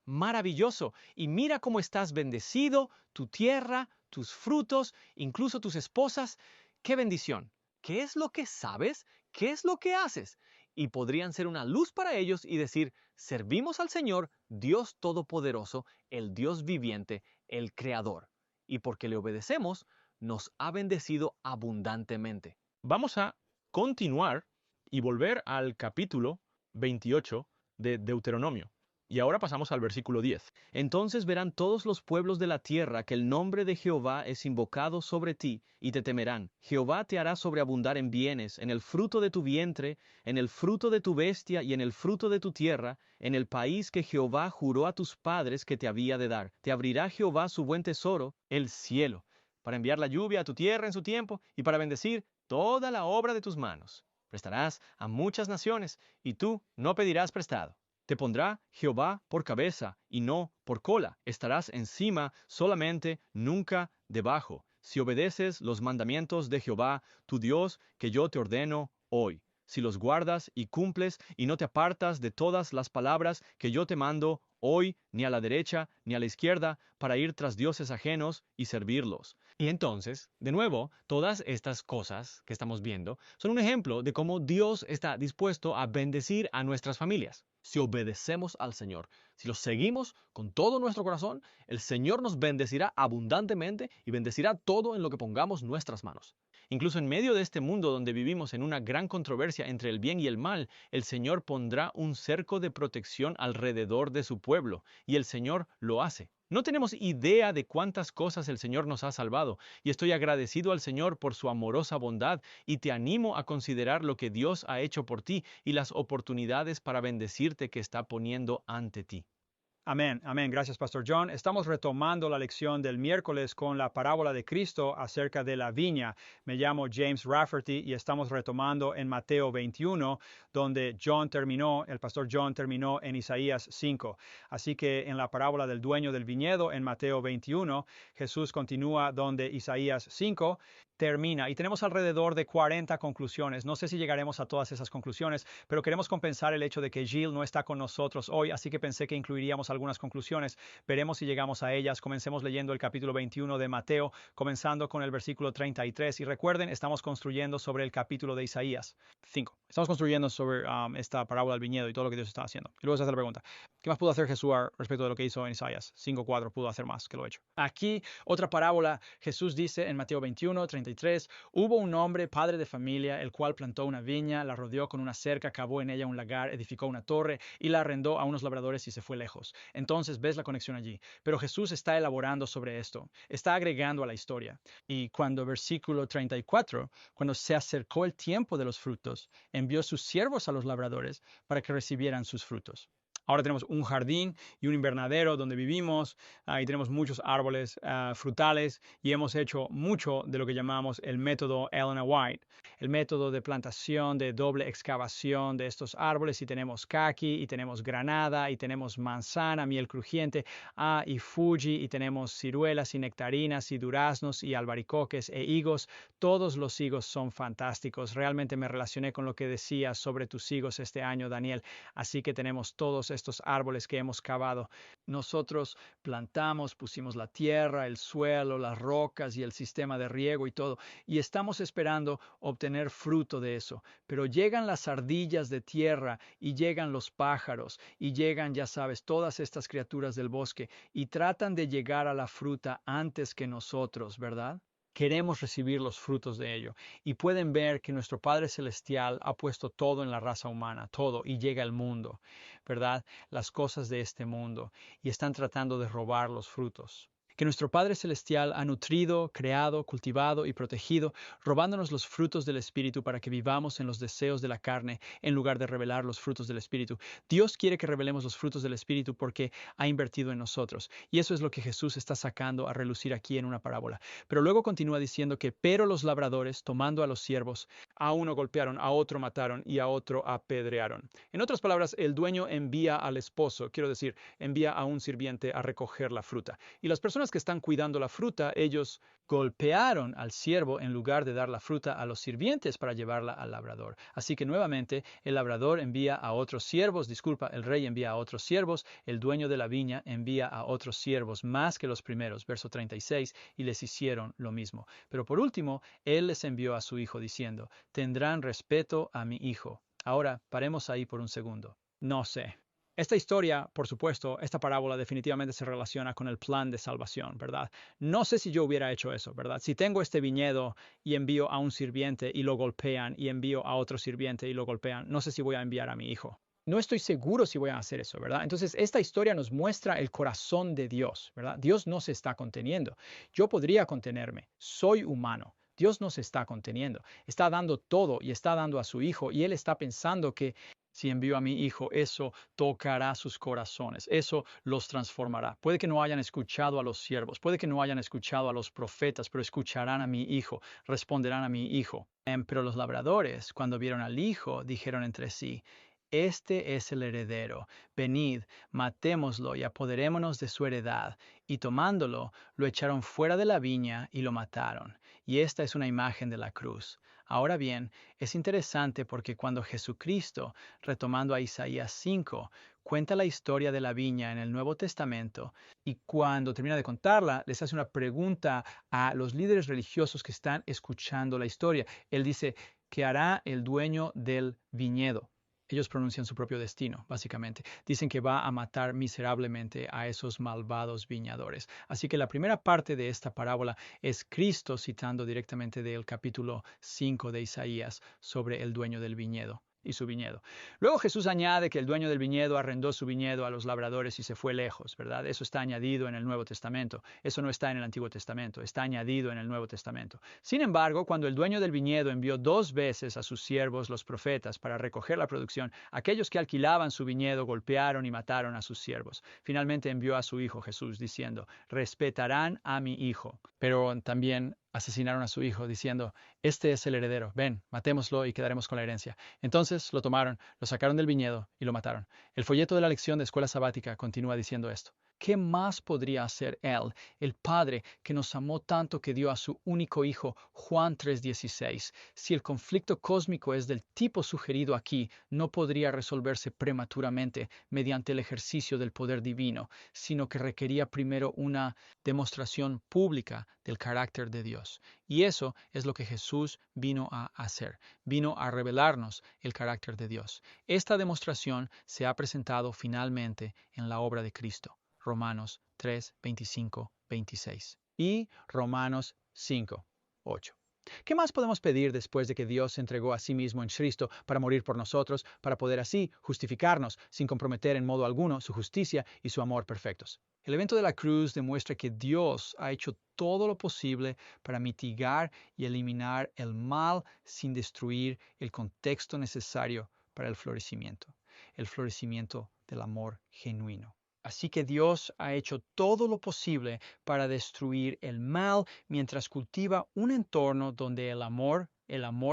maravilloso! Y mira cómo estás bendecido, tu tierra, tus frutos, incluso tus esposas. ¡Qué bendición! ¿Qué es lo que sabes? ¿Qué es lo que haces? Y podrían ser una luz para ellos y decir, servimos al Señor, Dios Todopoderoso, el Dios viviente, el Creador. Y porque le obedecemos, nos ha bendecido abundantemente. Vamos a continuar y volver al capítulo 28 de Deuteronomio. Y ahora pasamos al versículo 10. Entonces verán todos los pueblos de la tierra que el nombre de Jehová es invocado sobre ti, y te temerán. Jehová te hará sobreabundar en bienes, en el fruto de tu vientre, en el fruto de tu bestia y en el fruto de tu tierra, en el país que Jehová juró a tus padres que te había de dar. Te abrirá Jehová su buen tesoro, el cielo, para enviar la lluvia a tu tierra en su tiempo y para bendecir toda la obra de tus manos. Prestarás a muchas naciones, y tú no pedirás prestado. Te pondrá Jehová por cabeza y no por cola. Estarás encima solamente, nunca debajo, si obedeces los mandamientos de Jehová, tu Dios, que yo te ordeno hoy. Si los guardas y cumples y no te apartas de todas las palabras que yo te mando hoy, ni a la derecha ni a la izquierda, para ir tras dioses ajenos y servirlos. Y entonces, de nuevo, todas estas cosas que estamos viendo son un ejemplo de cómo Dios está dispuesto a bendecir a nuestras familias. Si obedecemos al Señor, si lo seguimos con todo nuestro corazón, el Señor nos bendecirá abundantemente y bendecirá todo en lo que pongamos nuestras manos. Incluso en medio de este mundo donde vivimos en una gran controversia entre el bien y el mal, el Señor pondrá un cerco de protección alrededor de su pueblo, y el Señor lo hace. No tenemos idea de cuántas cosas el Señor nos ha salvado, y estoy agradecido al Señor por su amorosa bondad, y te animo a considerar lo que Dios ha hecho por ti y las oportunidades para bendecirte que está poniendo ante ti. Amén, amén. Gracias, Pastor John. Estamos retomando la lección del miércoles con la parábola de Cristo acerca de la viña. Me llamo James Rafferty y estamos retomando en Mateo 21, donde el Pastor John terminó en Isaías 5. Así que en la parábola del dueño del viñedo en Mateo 21, Jesús continúa donde Isaías 5 termina. Y tenemos alrededor de 40 conclusiones. No sé si llegaremos a todas esas conclusiones, pero queremos compensar el hecho de que Jill no está con nosotros hoy, así que pensé que incluiríamos algunas conclusiones. Veremos si llegamos a ellas. Comencemos leyendo el capítulo 21 de Mateo, comenzando con el versículo 33. Y recuerden, estamos construyendo sobre el capítulo de Isaías 5. Estamos construyendo sobre esta parábola del viñedo y todo lo que Dios está haciendo. Y luego se hace la pregunta, ¿qué más pudo hacer Jesús respecto de lo que hizo en Isaías 5:4? Pudo hacer más que lo hecho. Aquí, otra parábola, Jesús dice en Mateo 21, 33, hubo un hombre, padre de familia, el cual plantó una viña, la rodeó con una cerca, cavó en ella un lagar, edificó una torre y la arrendó a unos labradores y se fue lejos. Entonces ves la conexión allí. Pero Jesús está elaborando sobre esto, está agregando a la historia. Y cuando versículo 34, cuando se acercó el tiempo de los frutos, envió sus siervos a los labradores para que recibieran sus frutos. Ahora tenemos un jardín y un invernadero donde vivimos y tenemos muchos árboles frutales y hemos hecho mucho de lo que llamamos el método Ellen White, el método de plantación de doble excavación de estos árboles, y tenemos caqui y tenemos granada y tenemos manzana, miel crujiente y Fuji, y tenemos ciruelas y nectarinas y duraznos y albaricoques e higos. Todos los higos son fantásticos. Realmente me relacioné con lo que decías sobre tus higos este año, Daniel. Así que tenemos todos estos árboles que hemos cavado. Nosotros plantamos, pusimos la tierra, el suelo, las rocas y el sistema de riego y todo, y estamos esperando obtener fruto de eso. Pero llegan las ardillas de tierra y llegan los pájaros y llegan, ya sabes, todas estas criaturas del bosque y tratan de llegar a la fruta antes que nosotros, ¿verdad? Queremos recibir los frutos de ello. Y pueden ver que nuestro Padre Celestial ha puesto todo en la raza humana, todo, y llega al mundo, ¿verdad? Las cosas de este mundo, y están tratando de robar los frutos. Que nuestro Padre Celestial ha nutrido, creado, cultivado y protegido, robándonos los frutos del Espíritu para que vivamos en los deseos de la carne en lugar de revelar los frutos del Espíritu. Dios quiere que revelemos los frutos del Espíritu porque ha invertido en nosotros. Y eso es lo que Jesús está sacando a relucir aquí en una parábola. Pero luego continúa diciendo que, pero los labradores, tomando a los siervos, a uno golpearon, a otro mataron y a otro apedrearon. En otras palabras, el dueño envía al esposo, quiero decir, envía a un sirviente a recoger la fruta. Y las personas que están cuidando la fruta, ellos golpearon al siervo en lugar de dar la fruta a los sirvientes para llevarla al labrador. Así que nuevamente el labrador envía a otros siervos, el rey envía a otros siervos, el dueño de la viña envía a otros siervos más que los primeros, verso 36, y les hicieron lo mismo. Pero por último, él les envió a su hijo diciendo, tendrán respeto a mi hijo. Ahora, paremos ahí por un segundo. No sé. Esta historia, por supuesto, esta parábola definitivamente se relaciona con el plan de salvación, ¿verdad? No sé si yo hubiera hecho eso, ¿verdad? Si tengo este viñedo y envío a un sirviente y lo golpean y envío a otro sirviente y lo golpean, no sé si voy a enviar a mi hijo. no estoy seguro si voy a hacer eso, ¿verdad? Entonces, esta historia nos muestra el corazón de Dios, ¿verdad? Dios no se está conteniendo. Yo podría contenerme, soy humano. Dios no se está conteniendo, está dando todo y está dando a su Hijo y Él está pensando que si envío a mi Hijo, eso tocará sus corazones, eso los transformará. Puede que no hayan escuchado a los siervos, puede que no hayan escuchado a los profetas, pero escucharán a mi Hijo, responderán a mi Hijo. Pero los labradores, cuando vieron al Hijo, dijeron entre sí, este es el heredero, venid, matémoslo y apoderémonos de su heredad. Y tomándolo, lo echaron fuera de la viña y lo mataron. Y esta es una imagen de la cruz. Ahora bien, es interesante porque cuando Jesucristo, retomando a Isaías 5, cuenta la historia de la viña en el Nuevo Testamento y cuando termina de contarla, les hace una pregunta a los líderes religiosos que están escuchando la historia. Él dice, ¿qué hará el dueño del viñedo? Ellos pronuncian su propio destino, básicamente. Dicen que va a matar miserablemente a esos malvados viñadores. Así que la primera parte de esta parábola es Cristo citando directamente del capítulo 5 de Isaías sobre el dueño del viñedo y su viñedo. Luego Jesús añade que el dueño del viñedo arrendó su viñedo a los labradores y se fue lejos, ¿verdad? Eso está añadido en el Nuevo Testamento. Eso no está en el Antiguo Testamento, está añadido en el Nuevo Testamento. Sin embargo, cuando el dueño del viñedo envió 2 veces a sus siervos, los profetas, para recoger la producción, aquellos que alquilaban su viñedo golpearon y mataron a sus siervos. Finalmente envió a su hijo Jesús diciendo, respetarán a mi hijo. Pero también asesinaron a su hijo diciendo, este es el heredero, ven, matémoslo y quedaremos con la herencia. Entonces lo tomaron, lo sacaron del viñedo y lo mataron. El folleto de la lección de escuela sabática continúa diciendo esto. ¿Qué más podría hacer Él, el Padre que nos amó tanto que dio a su único Hijo, Juan 3:16? Si el conflicto cósmico es del tipo sugerido aquí, no podría resolverse prematuramente mediante el ejercicio del poder divino, sino que requería primero una demostración pública del carácter de Dios. Y eso es lo que Jesús vino a hacer, vino a revelarnos el carácter de Dios. Esta demostración se ha presentado finalmente en la obra de Cristo. Romanos 3, 25, 26 y Romanos 5, 8. ¿Qué más podemos pedir después de que Dios se entregó a sí mismo en Cristo para morir por nosotros, para poder así justificarnos sin comprometer en modo alguno su justicia y su amor perfectos? El evento de la cruz demuestra que Dios ha hecho todo lo posible para mitigar y eliminar el mal sin destruir el contexto necesario para el florecimiento del amor genuino. Así que Dios ha hecho todo lo posible para destruir el mal mientras cultiva un entorno donde el amor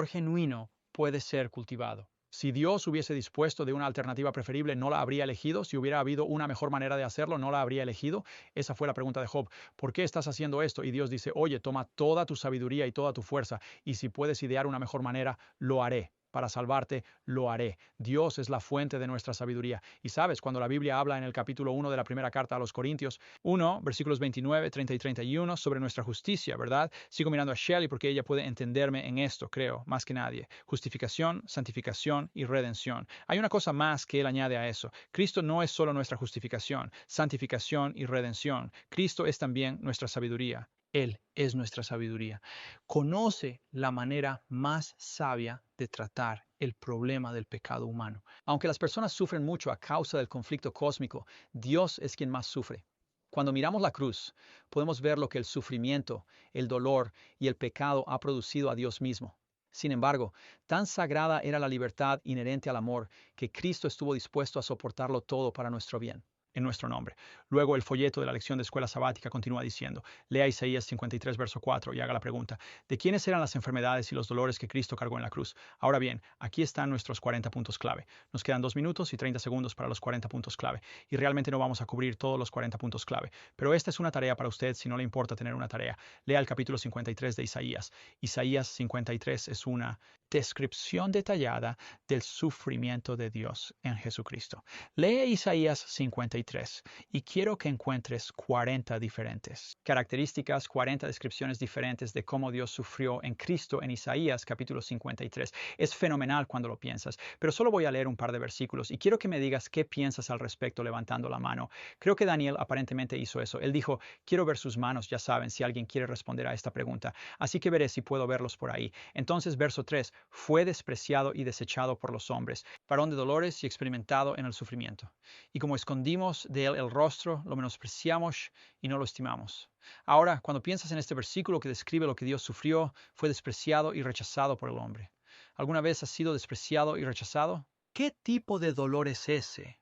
genuino puede ser cultivado. Si Dios hubiese dispuesto de una alternativa preferible, ¿no la habría elegido? Si hubiera habido una mejor manera de hacerlo, ¿no la habría elegido? Esa fue la pregunta de Job. ¿Por qué estás haciendo esto? Y Dios dice, oye, toma toda tu sabiduría y toda tu fuerza, y si puedes idear una mejor manera, lo haré. Para salvarte, lo haré. Dios es la fuente de nuestra sabiduría. Y sabes, cuando la Biblia habla en el capítulo 1 de la primera carta a los Corintios, 1, versículos 29, 30 y 31, sobre nuestra justicia, ¿verdad? Sigo mirando a Shelley porque ella puede entenderme en esto, creo, más que nadie. Justificación, santificación y redención. Hay una cosa más que él añade a eso. Cristo no es solo nuestra justificación, santificación y redención. Cristo es también nuestra sabiduría. Él es nuestra sabiduría. Conoce la manera más sabia de tratar el problema del pecado humano. Aunque las personas sufren mucho a causa del conflicto cósmico, Dios es quien más sufre. Cuando miramos la cruz, podemos ver lo que el sufrimiento, el dolor y el pecado ha producido a Dios mismo. Sin embargo, tan sagrada era la libertad inherente al amor que Cristo estuvo dispuesto a soportarlo todo para nuestro bien. En nuestro nombre. Luego el folleto de la lección de escuela sabática continúa diciendo, lea Isaías 53, verso 4 y haga la pregunta, ¿de quiénes eran las enfermedades y los dolores que Cristo cargó en la cruz? Ahora bien, aquí están nuestros 40 puntos clave. Nos quedan 2 minutos y 30 segundos para los 40 puntos clave. Y realmente no vamos a cubrir todos los 40 puntos clave. Pero esta es una tarea para usted si no le importa tener una tarea. Lea el capítulo 53 de Isaías. Isaías 53 es una descripción detallada del sufrimiento de Dios en Jesucristo. Lee Isaías 53 53 y quiero que encuentres 40 diferentes características, 40 descripciones diferentes de cómo Dios sufrió en Cristo en Isaías capítulo 53. Es fenomenal cuando lo piensas, pero solo voy a leer un par de versículos y quiero que me digas qué piensas al respecto levantando la mano. Creo que Daniel aparentemente hizo eso. Él dijo, quiero ver sus manos, ya saben, si alguien quiere responder a esta pregunta. Así que veré si puedo verlos por ahí. Entonces, verso 3, fue despreciado y desechado por los hombres, varón de dolores y experimentado en el sufrimiento. Y como escondimos de él el rostro, lo menospreciamos y no lo estimamos. Ahora, cuando piensas en este versículo que describe lo que Dios sufrió, fue despreciado y rechazado por el hombre. ¿Alguna vez has sido despreciado y rechazado? ¿Qué tipo de dolor es ese?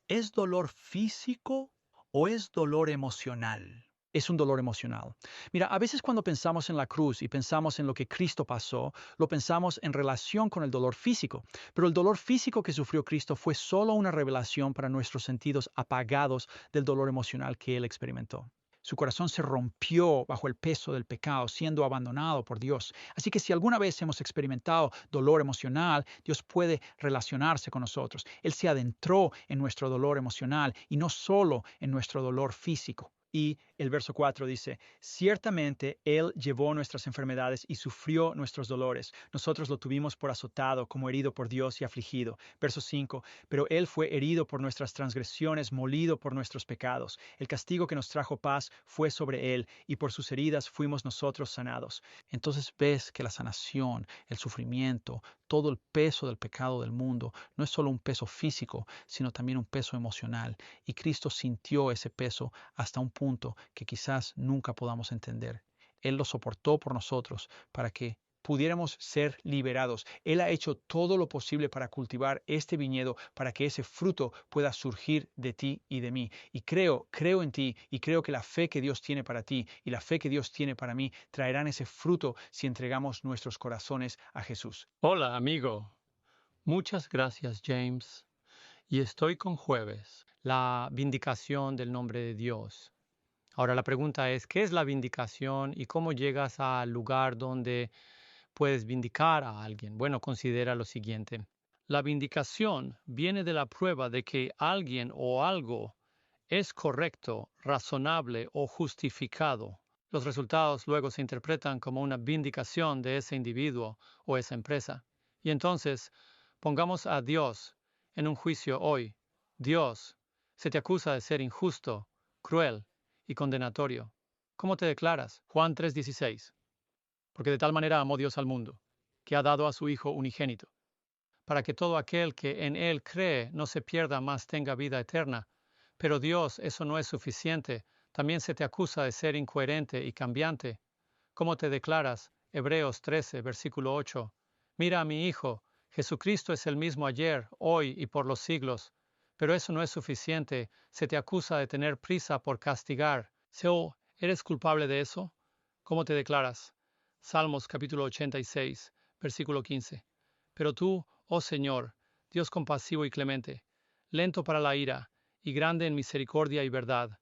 ¿Es dolor físico o es dolor emocional? Es un dolor emocional. Mira, a veces cuando pensamos en la cruz y pensamos en lo que Cristo pasó, lo pensamos en relación con el dolor físico. Pero el dolor físico que sufrió Cristo fue solo una revelación para nuestros sentidos apagados del dolor emocional que Él experimentó. Su corazón se rompió bajo el peso del pecado, siendo abandonado por Dios. Así que si alguna vez hemos experimentado dolor emocional, Dios puede relacionarse con nosotros. Él se adentró en nuestro dolor emocional y no solo en nuestro dolor físico. Y el verso 4 dice, ciertamente Él llevó nuestras enfermedades y sufrió nuestros dolores. Nosotros lo tuvimos por azotado, como herido por Dios y afligido. Verso 5, pero Él fue herido por nuestras transgresiones, molido por nuestros pecados. El castigo que nos trajo paz fue sobre Él, y por sus heridas fuimos nosotros sanados. Entonces ves que la sanación, el sufrimiento, todo el peso del pecado del mundo, no es solo un peso físico, sino también un peso emocional. Y Cristo sintió ese peso hasta un punto que quizás nunca podamos entender. Él lo soportó por nosotros para que pudiéramos ser liberados. Él ha hecho todo lo posible para cultivar este viñedo, para que ese fruto pueda surgir de ti y de mí. Y creo en ti y creo que la fe que Dios tiene para ti y la fe que Dios tiene para mí traerán ese fruto si entregamos nuestros corazones a Jesús. Hola, amigo. Muchas gracias, James. Y estoy con Jueves, la vindicación del nombre de Dios. Ahora la pregunta es, ¿qué es la vindicación y cómo llegas al lugar donde puedes vindicar a alguien? Bueno, considera lo siguiente. La vindicación viene de la prueba de que alguien o algo es correcto, razonable o justificado. Los resultados luego se interpretan como una vindicación de ese individuo o esa empresa. Y entonces, pongamos a Dios en un juicio hoy. Dios, se te acusa de ser injusto, cruel y condenatorio. ¿Cómo te declaras? Juan 3:16. Porque de tal manera amó Dios al mundo, que ha dado a su Hijo unigénito, para que todo aquel que en Él cree no se pierda, mas tenga vida eterna. Pero Dios, eso no es suficiente. También se te acusa de ser incoherente y cambiante. ¿Cómo te declaras? Hebreos 13, versículo 8. Mira a mi Hijo, Jesucristo es el mismo ayer, hoy y por los siglos. Pero eso no es suficiente. Se te acusa de tener prisa por castigar. ¿Eres culpable de eso? ¿Cómo te declaras? Salmos capítulo 86, versículo 15. Pero tú, oh Señor, Dios compasivo y clemente, lento para la ira y grande en misericordia y verdad.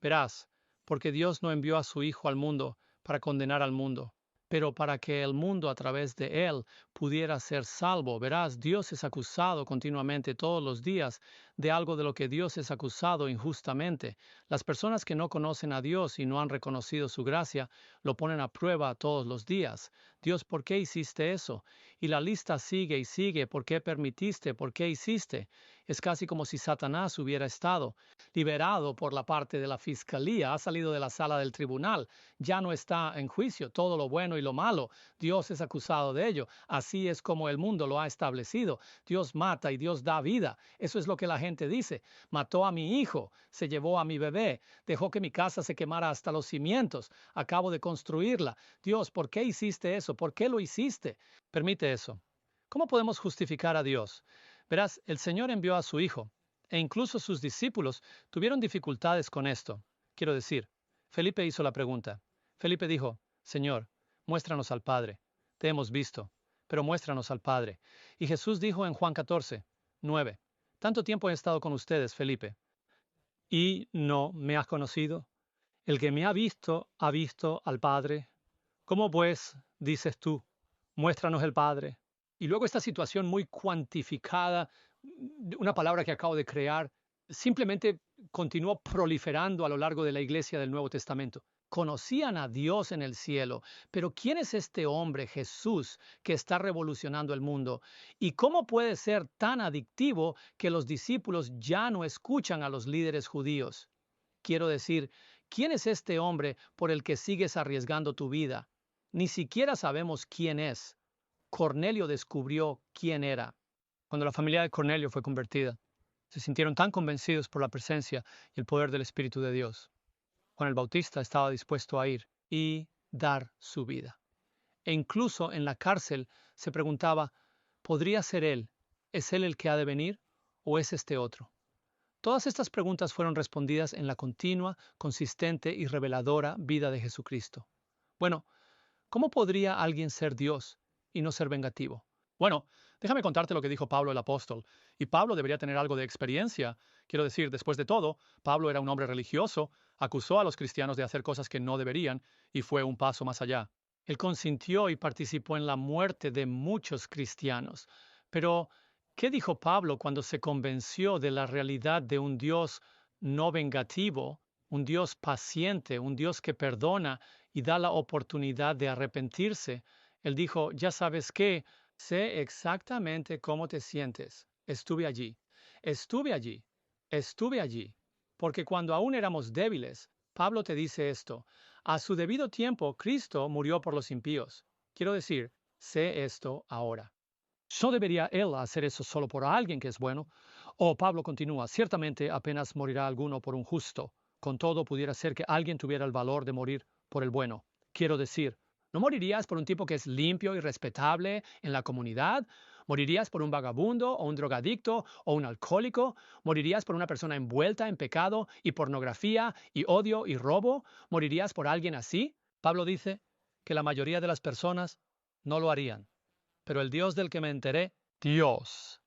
Verás, porque Dios no envió a su Hijo al mundo para condenar al mundo, pero para que el mundo a través de Él pudiera ser salvo. Verás, Dios es acusado continuamente todos los días de algo de lo que Dios es acusado injustamente. Las personas que no conocen a Dios y no han reconocido su gracia, lo ponen a prueba todos los días. Dios, ¿por qué hiciste eso? Y la lista sigue y sigue. ¿Por qué permitiste? ¿Por qué hiciste? Es casi como si Satanás hubiera estado liberado por la parte de la fiscalía, ha salido de la sala del tribunal, ya no está en juicio. Todo lo bueno y lo malo, Dios es acusado de ello. Así es como el mundo lo ha establecido. Dios mata y Dios da vida. Eso es lo que la gente dice. Mató a mi hijo, se llevó a mi bebé, dejó que mi casa se quemara hasta los cimientos. Acabo de construirla. Dios, ¿por qué hiciste eso? ¿Por qué lo hiciste? Permite eso. ¿Cómo podemos justificar a Dios? Verás, el Señor envió a su Hijo, e incluso sus discípulos tuvieron dificultades con esto. Quiero decir, Felipe hizo la pregunta. Felipe dijo, Señor, muéstranos al Padre. Te hemos visto, pero muéstranos al Padre. Y Jesús dijo en Juan 14, 9, tanto tiempo he estado con ustedes, Felipe, y no me has conocido. El que me ha visto al Padre. ¿Cómo pues dices tú, muéstranos el Padre? Y luego esta situación muy cuantificada, una palabra que acabo de crear, simplemente continuó proliferando a lo largo de la iglesia del Nuevo Testamento. Conocían a Dios en el cielo, pero ¿quién es este hombre, Jesús, que está revolucionando el mundo? ¿Y cómo puede ser tan adictivo que los discípulos ya no escuchan a los líderes judíos? Quiero decir, ¿quién es este hombre por el que sigues arriesgando tu vida? Ni siquiera sabemos quién es. Cornelio descubrió quién era. Cuando la familia de Cornelio fue convertida, se sintieron tan convencidos por la presencia y el poder del Espíritu de Dios. Juan el Bautista estaba dispuesto a ir y dar su vida. E incluso en la cárcel se preguntaba, ¿podría ser él? ¿Es él el que ha de venir o es este otro? Todas estas preguntas fueron respondidas en la continua, consistente y reveladora vida de Jesucristo. Bueno, ¿cómo podría alguien ser Dios y no ser vengativo? Bueno, déjame contarte lo que dijo Pablo el apóstol. Y Pablo debería tener algo de experiencia. Quiero decir, después de todo, Pablo era un hombre religioso, acusó a los cristianos de hacer cosas que no deberían y fue un paso más allá. Él consintió y participó en la muerte de muchos cristianos. Pero, ¿qué dijo Pablo cuando se convenció de la realidad de un Dios no vengativo, un Dios paciente, un Dios que perdona y da la oportunidad de arrepentirse? Él dijo, ya sabes qué, sé exactamente cómo te sientes. Estuve allí, estuve allí, estuve allí. Porque cuando aún éramos débiles, Pablo te dice esto, a su debido tiempo Cristo murió por los impíos. Quiero decir, sé esto ahora. ¿No debería él hacer eso solo por alguien que es bueno? O Pablo continúa, ciertamente apenas morirá alguno por un justo. Con todo pudiera ser que alguien tuviera el valor de morir por el bueno. Quiero decir, ¿no morirías por un tipo que es limpio y respetable en la comunidad? ¿Morirías por un vagabundo o un drogadicto o un alcohólico? ¿Morirías por una persona envuelta en pecado y pornografía y odio y robo? ¿Morirías por alguien así? Pablo dice que la mayoría de las personas no lo harían. Pero el Dios del que me enteré, Dios,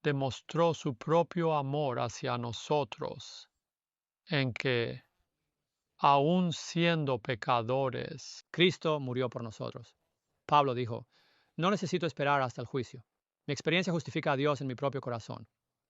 demostró su propio amor hacia nosotros en que, aun siendo pecadores, Cristo murió por nosotros. Pablo dijo, no necesito esperar hasta el juicio. Mi experiencia justifica a Dios en mi propio corazón.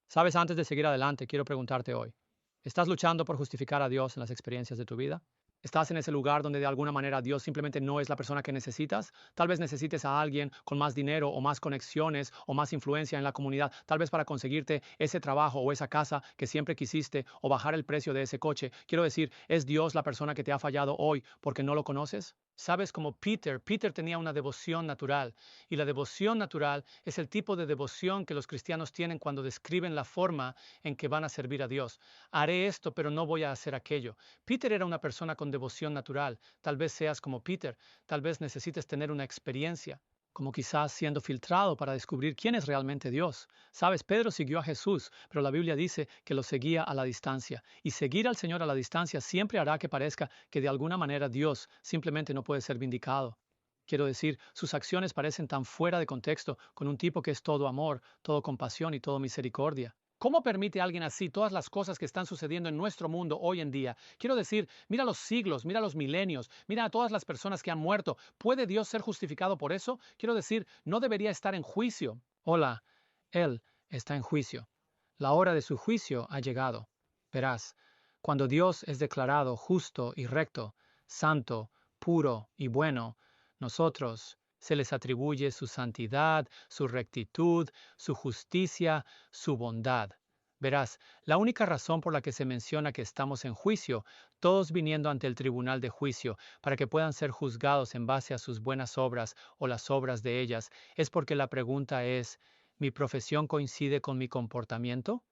Sabes, antes de seguir adelante, quiero preguntarte hoy, ¿estás luchando por justificar a Dios en las experiencias de tu vida? ¿Estás en ese lugar donde de alguna manera Dios simplemente no es la persona que necesitas? Tal vez necesites a alguien con más dinero o más conexiones o más influencia en la comunidad, tal vez para conseguirte ese trabajo o esa casa que siempre quisiste o bajar el precio de ese coche. Quiero decir, ¿es Dios la persona que te ha fallado hoy porque no lo conoces? Sabes, como Peter tenía una devoción natural, y la devoción natural es el tipo de devoción que los cristianos tienen cuando describen la forma en que van a servir a Dios. Haré esto, pero no voy a hacer aquello. Peter era una persona con devoción natural. Tal vez seas como Peter, tal vez necesites tener una experiencia, como quizás siendo filtrado para descubrir quién es realmente Dios. Sabes, Pedro siguió a Jesús, pero la Biblia dice que lo seguía a la distancia. Y seguir al Señor a la distancia siempre hará que parezca que de alguna manera Dios simplemente no puede ser vindicado. Quiero decir, sus acciones parecen tan fuera de contexto con un tipo que es todo amor, todo compasión y todo misericordia. ¿Cómo permite alguien así todas las cosas que están sucediendo en nuestro mundo hoy en día? Quiero decir, mira los siglos, mira los milenios, mira a todas las personas que han muerto. ¿Puede Dios ser justificado por eso? Quiero decir, no debería estar en juicio. Hola, Él está en juicio. La hora de su juicio ha llegado. Verás, cuando Dios es declarado justo y recto, santo, puro y bueno, nosotros se les atribuye su santidad, su rectitud, su justicia, su bondad. Verás, la única razón por la que se menciona que estamos en juicio, todos viniendo ante el tribunal de juicio, para que puedan ser juzgados en base a sus buenas obras o las obras de ellas, es porque la pregunta es, ¿mi profesión coincide con mi comportamiento?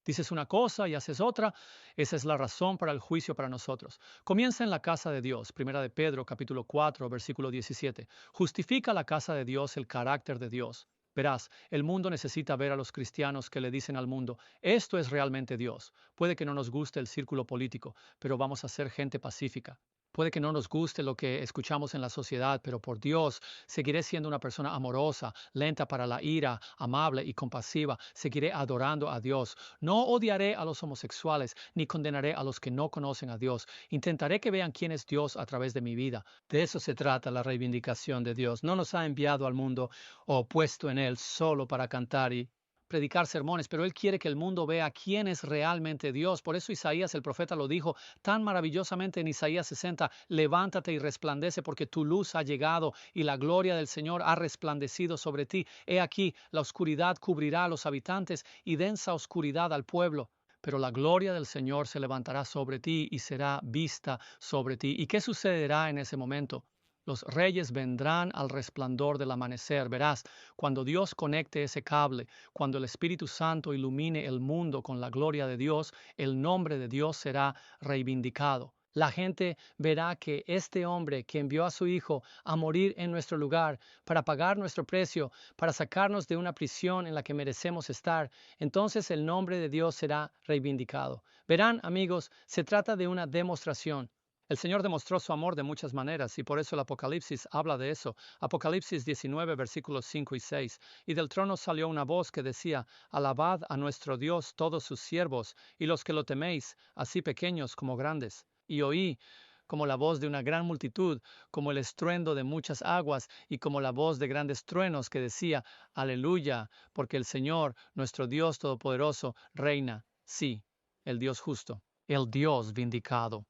Dices una cosa y haces otra. Esa es la razón para el juicio para nosotros. Comienza en la casa de Dios. Primera de Pedro, capítulo 4, versículo 17. Justifica la casa de Dios el carácter de Dios. Verás, el mundo necesita ver a los cristianos que le dicen al mundo, esto es realmente Dios. Puede que no nos guste el círculo político, pero vamos a ser gente pacífica. Puede que no nos guste lo que escuchamos en la sociedad, pero por Dios, seguiré siendo una persona amorosa, lenta para la ira, amable y compasiva. Seguiré adorando a Dios. No odiaré a los homosexuales, ni condenaré a los que no conocen a Dios. Intentaré que vean quién es Dios a través de mi vida. De eso se trata la reivindicación de Dios. No nos ha enviado al mundo o puesto en él solo para cantar y predicar sermones, pero Él quiere que el mundo vea quién es realmente Dios. Por eso Isaías, el profeta, lo dijo tan maravillosamente en Isaías 60, levántate y resplandece porque tu luz ha llegado y la gloria del Señor ha resplandecido sobre ti. He aquí, la oscuridad cubrirá a los habitantes y densa oscuridad al pueblo. Pero la gloria del Señor se levantará sobre ti y será vista sobre ti. ¿Y qué sucederá en ese momento? Los reyes vendrán al resplandor del amanecer. Verás, cuando Dios conecte ese cable, cuando el Espíritu Santo ilumine el mundo con la gloria de Dios, el nombre de Dios será reivindicado. La gente verá que este hombre que envió a su Hijo a morir en nuestro lugar, para pagar nuestro precio, para sacarnos de una prisión en la que merecemos estar, entonces el nombre de Dios será reivindicado. Verán, amigos, se trata de una demostración. El Señor demostró su amor de muchas maneras y por eso el Apocalipsis habla de eso. Apocalipsis 19, versículos 5 y 6. Y del trono salió una voz que decía, alabad a nuestro Dios todos sus siervos y los que lo teméis, así pequeños como grandes. Y oí como la voz de una gran multitud, como el estruendo de muchas aguas y como la voz de grandes truenos que decía, aleluya, porque el Señor, nuestro Dios todopoderoso, reina, sí, el Dios justo, el Dios vindicado.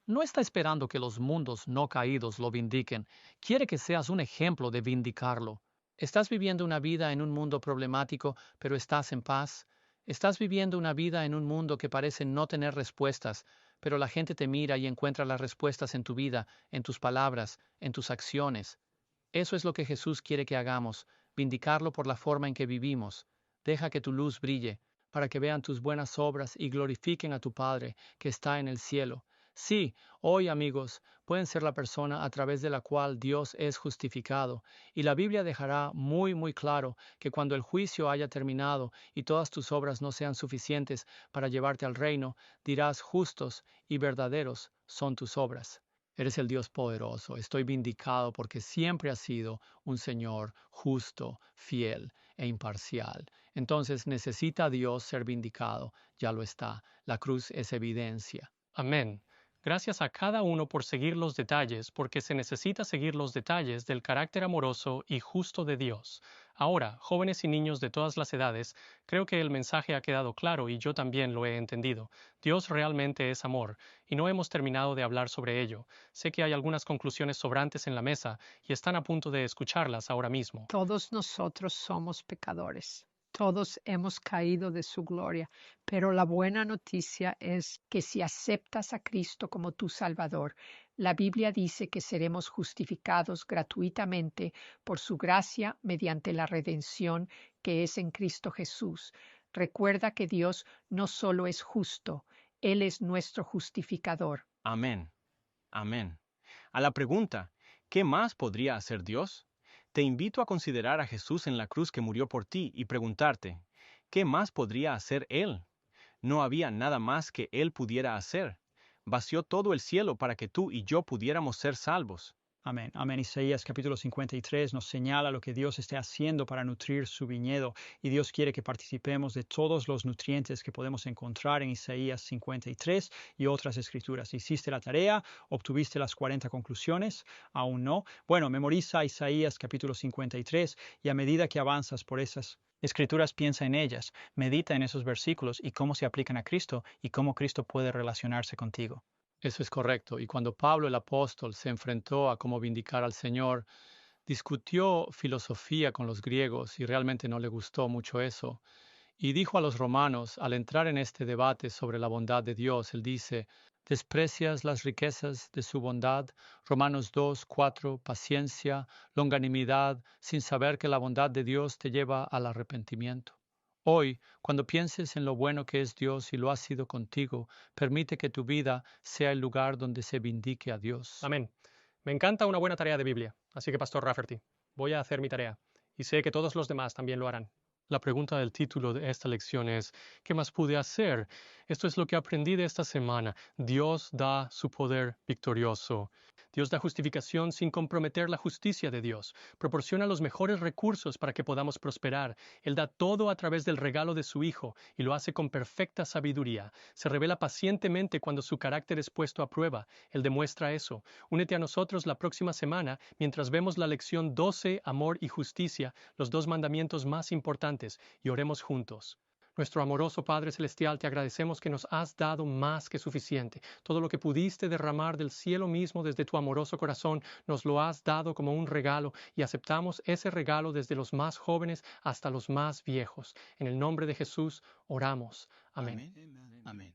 No está esperando que los mundos no caídos lo vindiquen. Quiere que seas un ejemplo de vindicarlo. ¿Estás viviendo una vida en un mundo problemático, pero estás en paz? ¿Estás viviendo una vida en un mundo que parece no tener respuestas, pero la gente te mira y encuentra las respuestas en tu vida, en tus palabras, en tus acciones? Eso es lo que Jesús quiere que hagamos, vindicarlo por la forma en que vivimos. Deja que tu luz brille, para que vean tus buenas obras y glorifiquen a tu Padre que está en el cielo. Sí, hoy, amigos, pueden ser la persona a través de la cual Dios es justificado, y la Biblia dejará muy claro que cuando el juicio haya terminado y todas tus obras no sean suficientes para llevarte al reino, dirás justos y verdaderos son tus obras. Eres el Dios poderoso, estoy vindicado porque siempre has sido un Señor justo, fiel e imparcial. Entonces necesita Dios ser vindicado, ya lo está, la cruz es evidencia. Amén. Gracias a cada uno por seguir los detalles, porque se necesita seguir los detalles del carácter amoroso y justo de Dios. Ahora, jóvenes y niños de todas las edades, creo que el mensaje ha quedado claro y yo también lo he entendido. Dios realmente es amor, y no hemos terminado de hablar sobre ello. Sé que hay algunas conclusiones sobrantes en la mesa y están a punto de escucharlas ahora mismo. Todos nosotros somos pecadores. Todos hemos caído de su gloria, pero la buena noticia es que si aceptas a Cristo como tu Salvador, la Biblia dice que seremos justificados gratuitamente por su gracia mediante la redención que es en Cristo Jesús. Recuerda que Dios no solo es justo, Él es nuestro justificador. Amén. Amén. A la pregunta, ¿qué más podría hacer Dios? Te invito a considerar a Jesús en la cruz que murió por ti y preguntarte, ¿qué más podría hacer Él? No había nada más que Él pudiera hacer. Vació todo el cielo para que tú y yo pudiéramos ser salvos. Amén. Amén. Isaías capítulo 53 nos señala lo que Dios está haciendo para nutrir su viñedo y Dios quiere que participemos de todos los nutrientes que podemos encontrar en Isaías 53 y otras escrituras. ¿Hiciste la tarea? ¿Obtuviste las 40 conclusiones? ¿Aún no? Bueno, memoriza Isaías capítulo 53 y a medida que avanzas por esas escrituras piensa en ellas, medita en esos versículos y cómo se aplican a Cristo y cómo Cristo puede relacionarse contigo. Eso es correcto. Y cuando Pablo el apóstol se enfrentó a cómo vindicar al Señor, discutió filosofía con los griegos y realmente no le gustó mucho eso. Y dijo a los romanos, al entrar en este debate sobre la bondad de Dios, él dice, ¿desprecias las riquezas de su bondad? Romanos 2:4, paciencia, longanimidad, sin saber que la bondad de Dios te lleva al arrepentimiento. Hoy, cuando pienses en lo bueno que es Dios y lo ha sido contigo, permite que tu vida sea el lugar donde se vindique a Dios. Amén. Me encanta una buena tarea de Biblia, así que Pastor Rafferty, voy a hacer mi tarea, y sé que todos los demás también lo harán. La pregunta del título de esta lección es, ¿qué más pude hacer? Esto es lo que aprendí de esta semana. Dios da su poder victorioso. Dios da justificación sin comprometer la justicia de Dios. Proporciona los mejores recursos para que podamos prosperar. Él da todo a través del regalo de su Hijo y lo hace con perfecta sabiduría. Se revela pacientemente cuando su carácter es puesto a prueba. Él demuestra eso. Únete a nosotros la próxima semana mientras vemos la lección 12, amor y justicia, los dos mandamientos más importantes antes y oremos juntos. Nuestro amoroso Padre Celestial, te agradecemos que nos has dado más que suficiente. Todo lo que pudiste derramar del cielo mismo desde tu amoroso corazón, nos lo has dado como un regalo y aceptamos ese regalo desde los más jóvenes hasta los más viejos. En el nombre de Jesús oramos. Amén. Amén.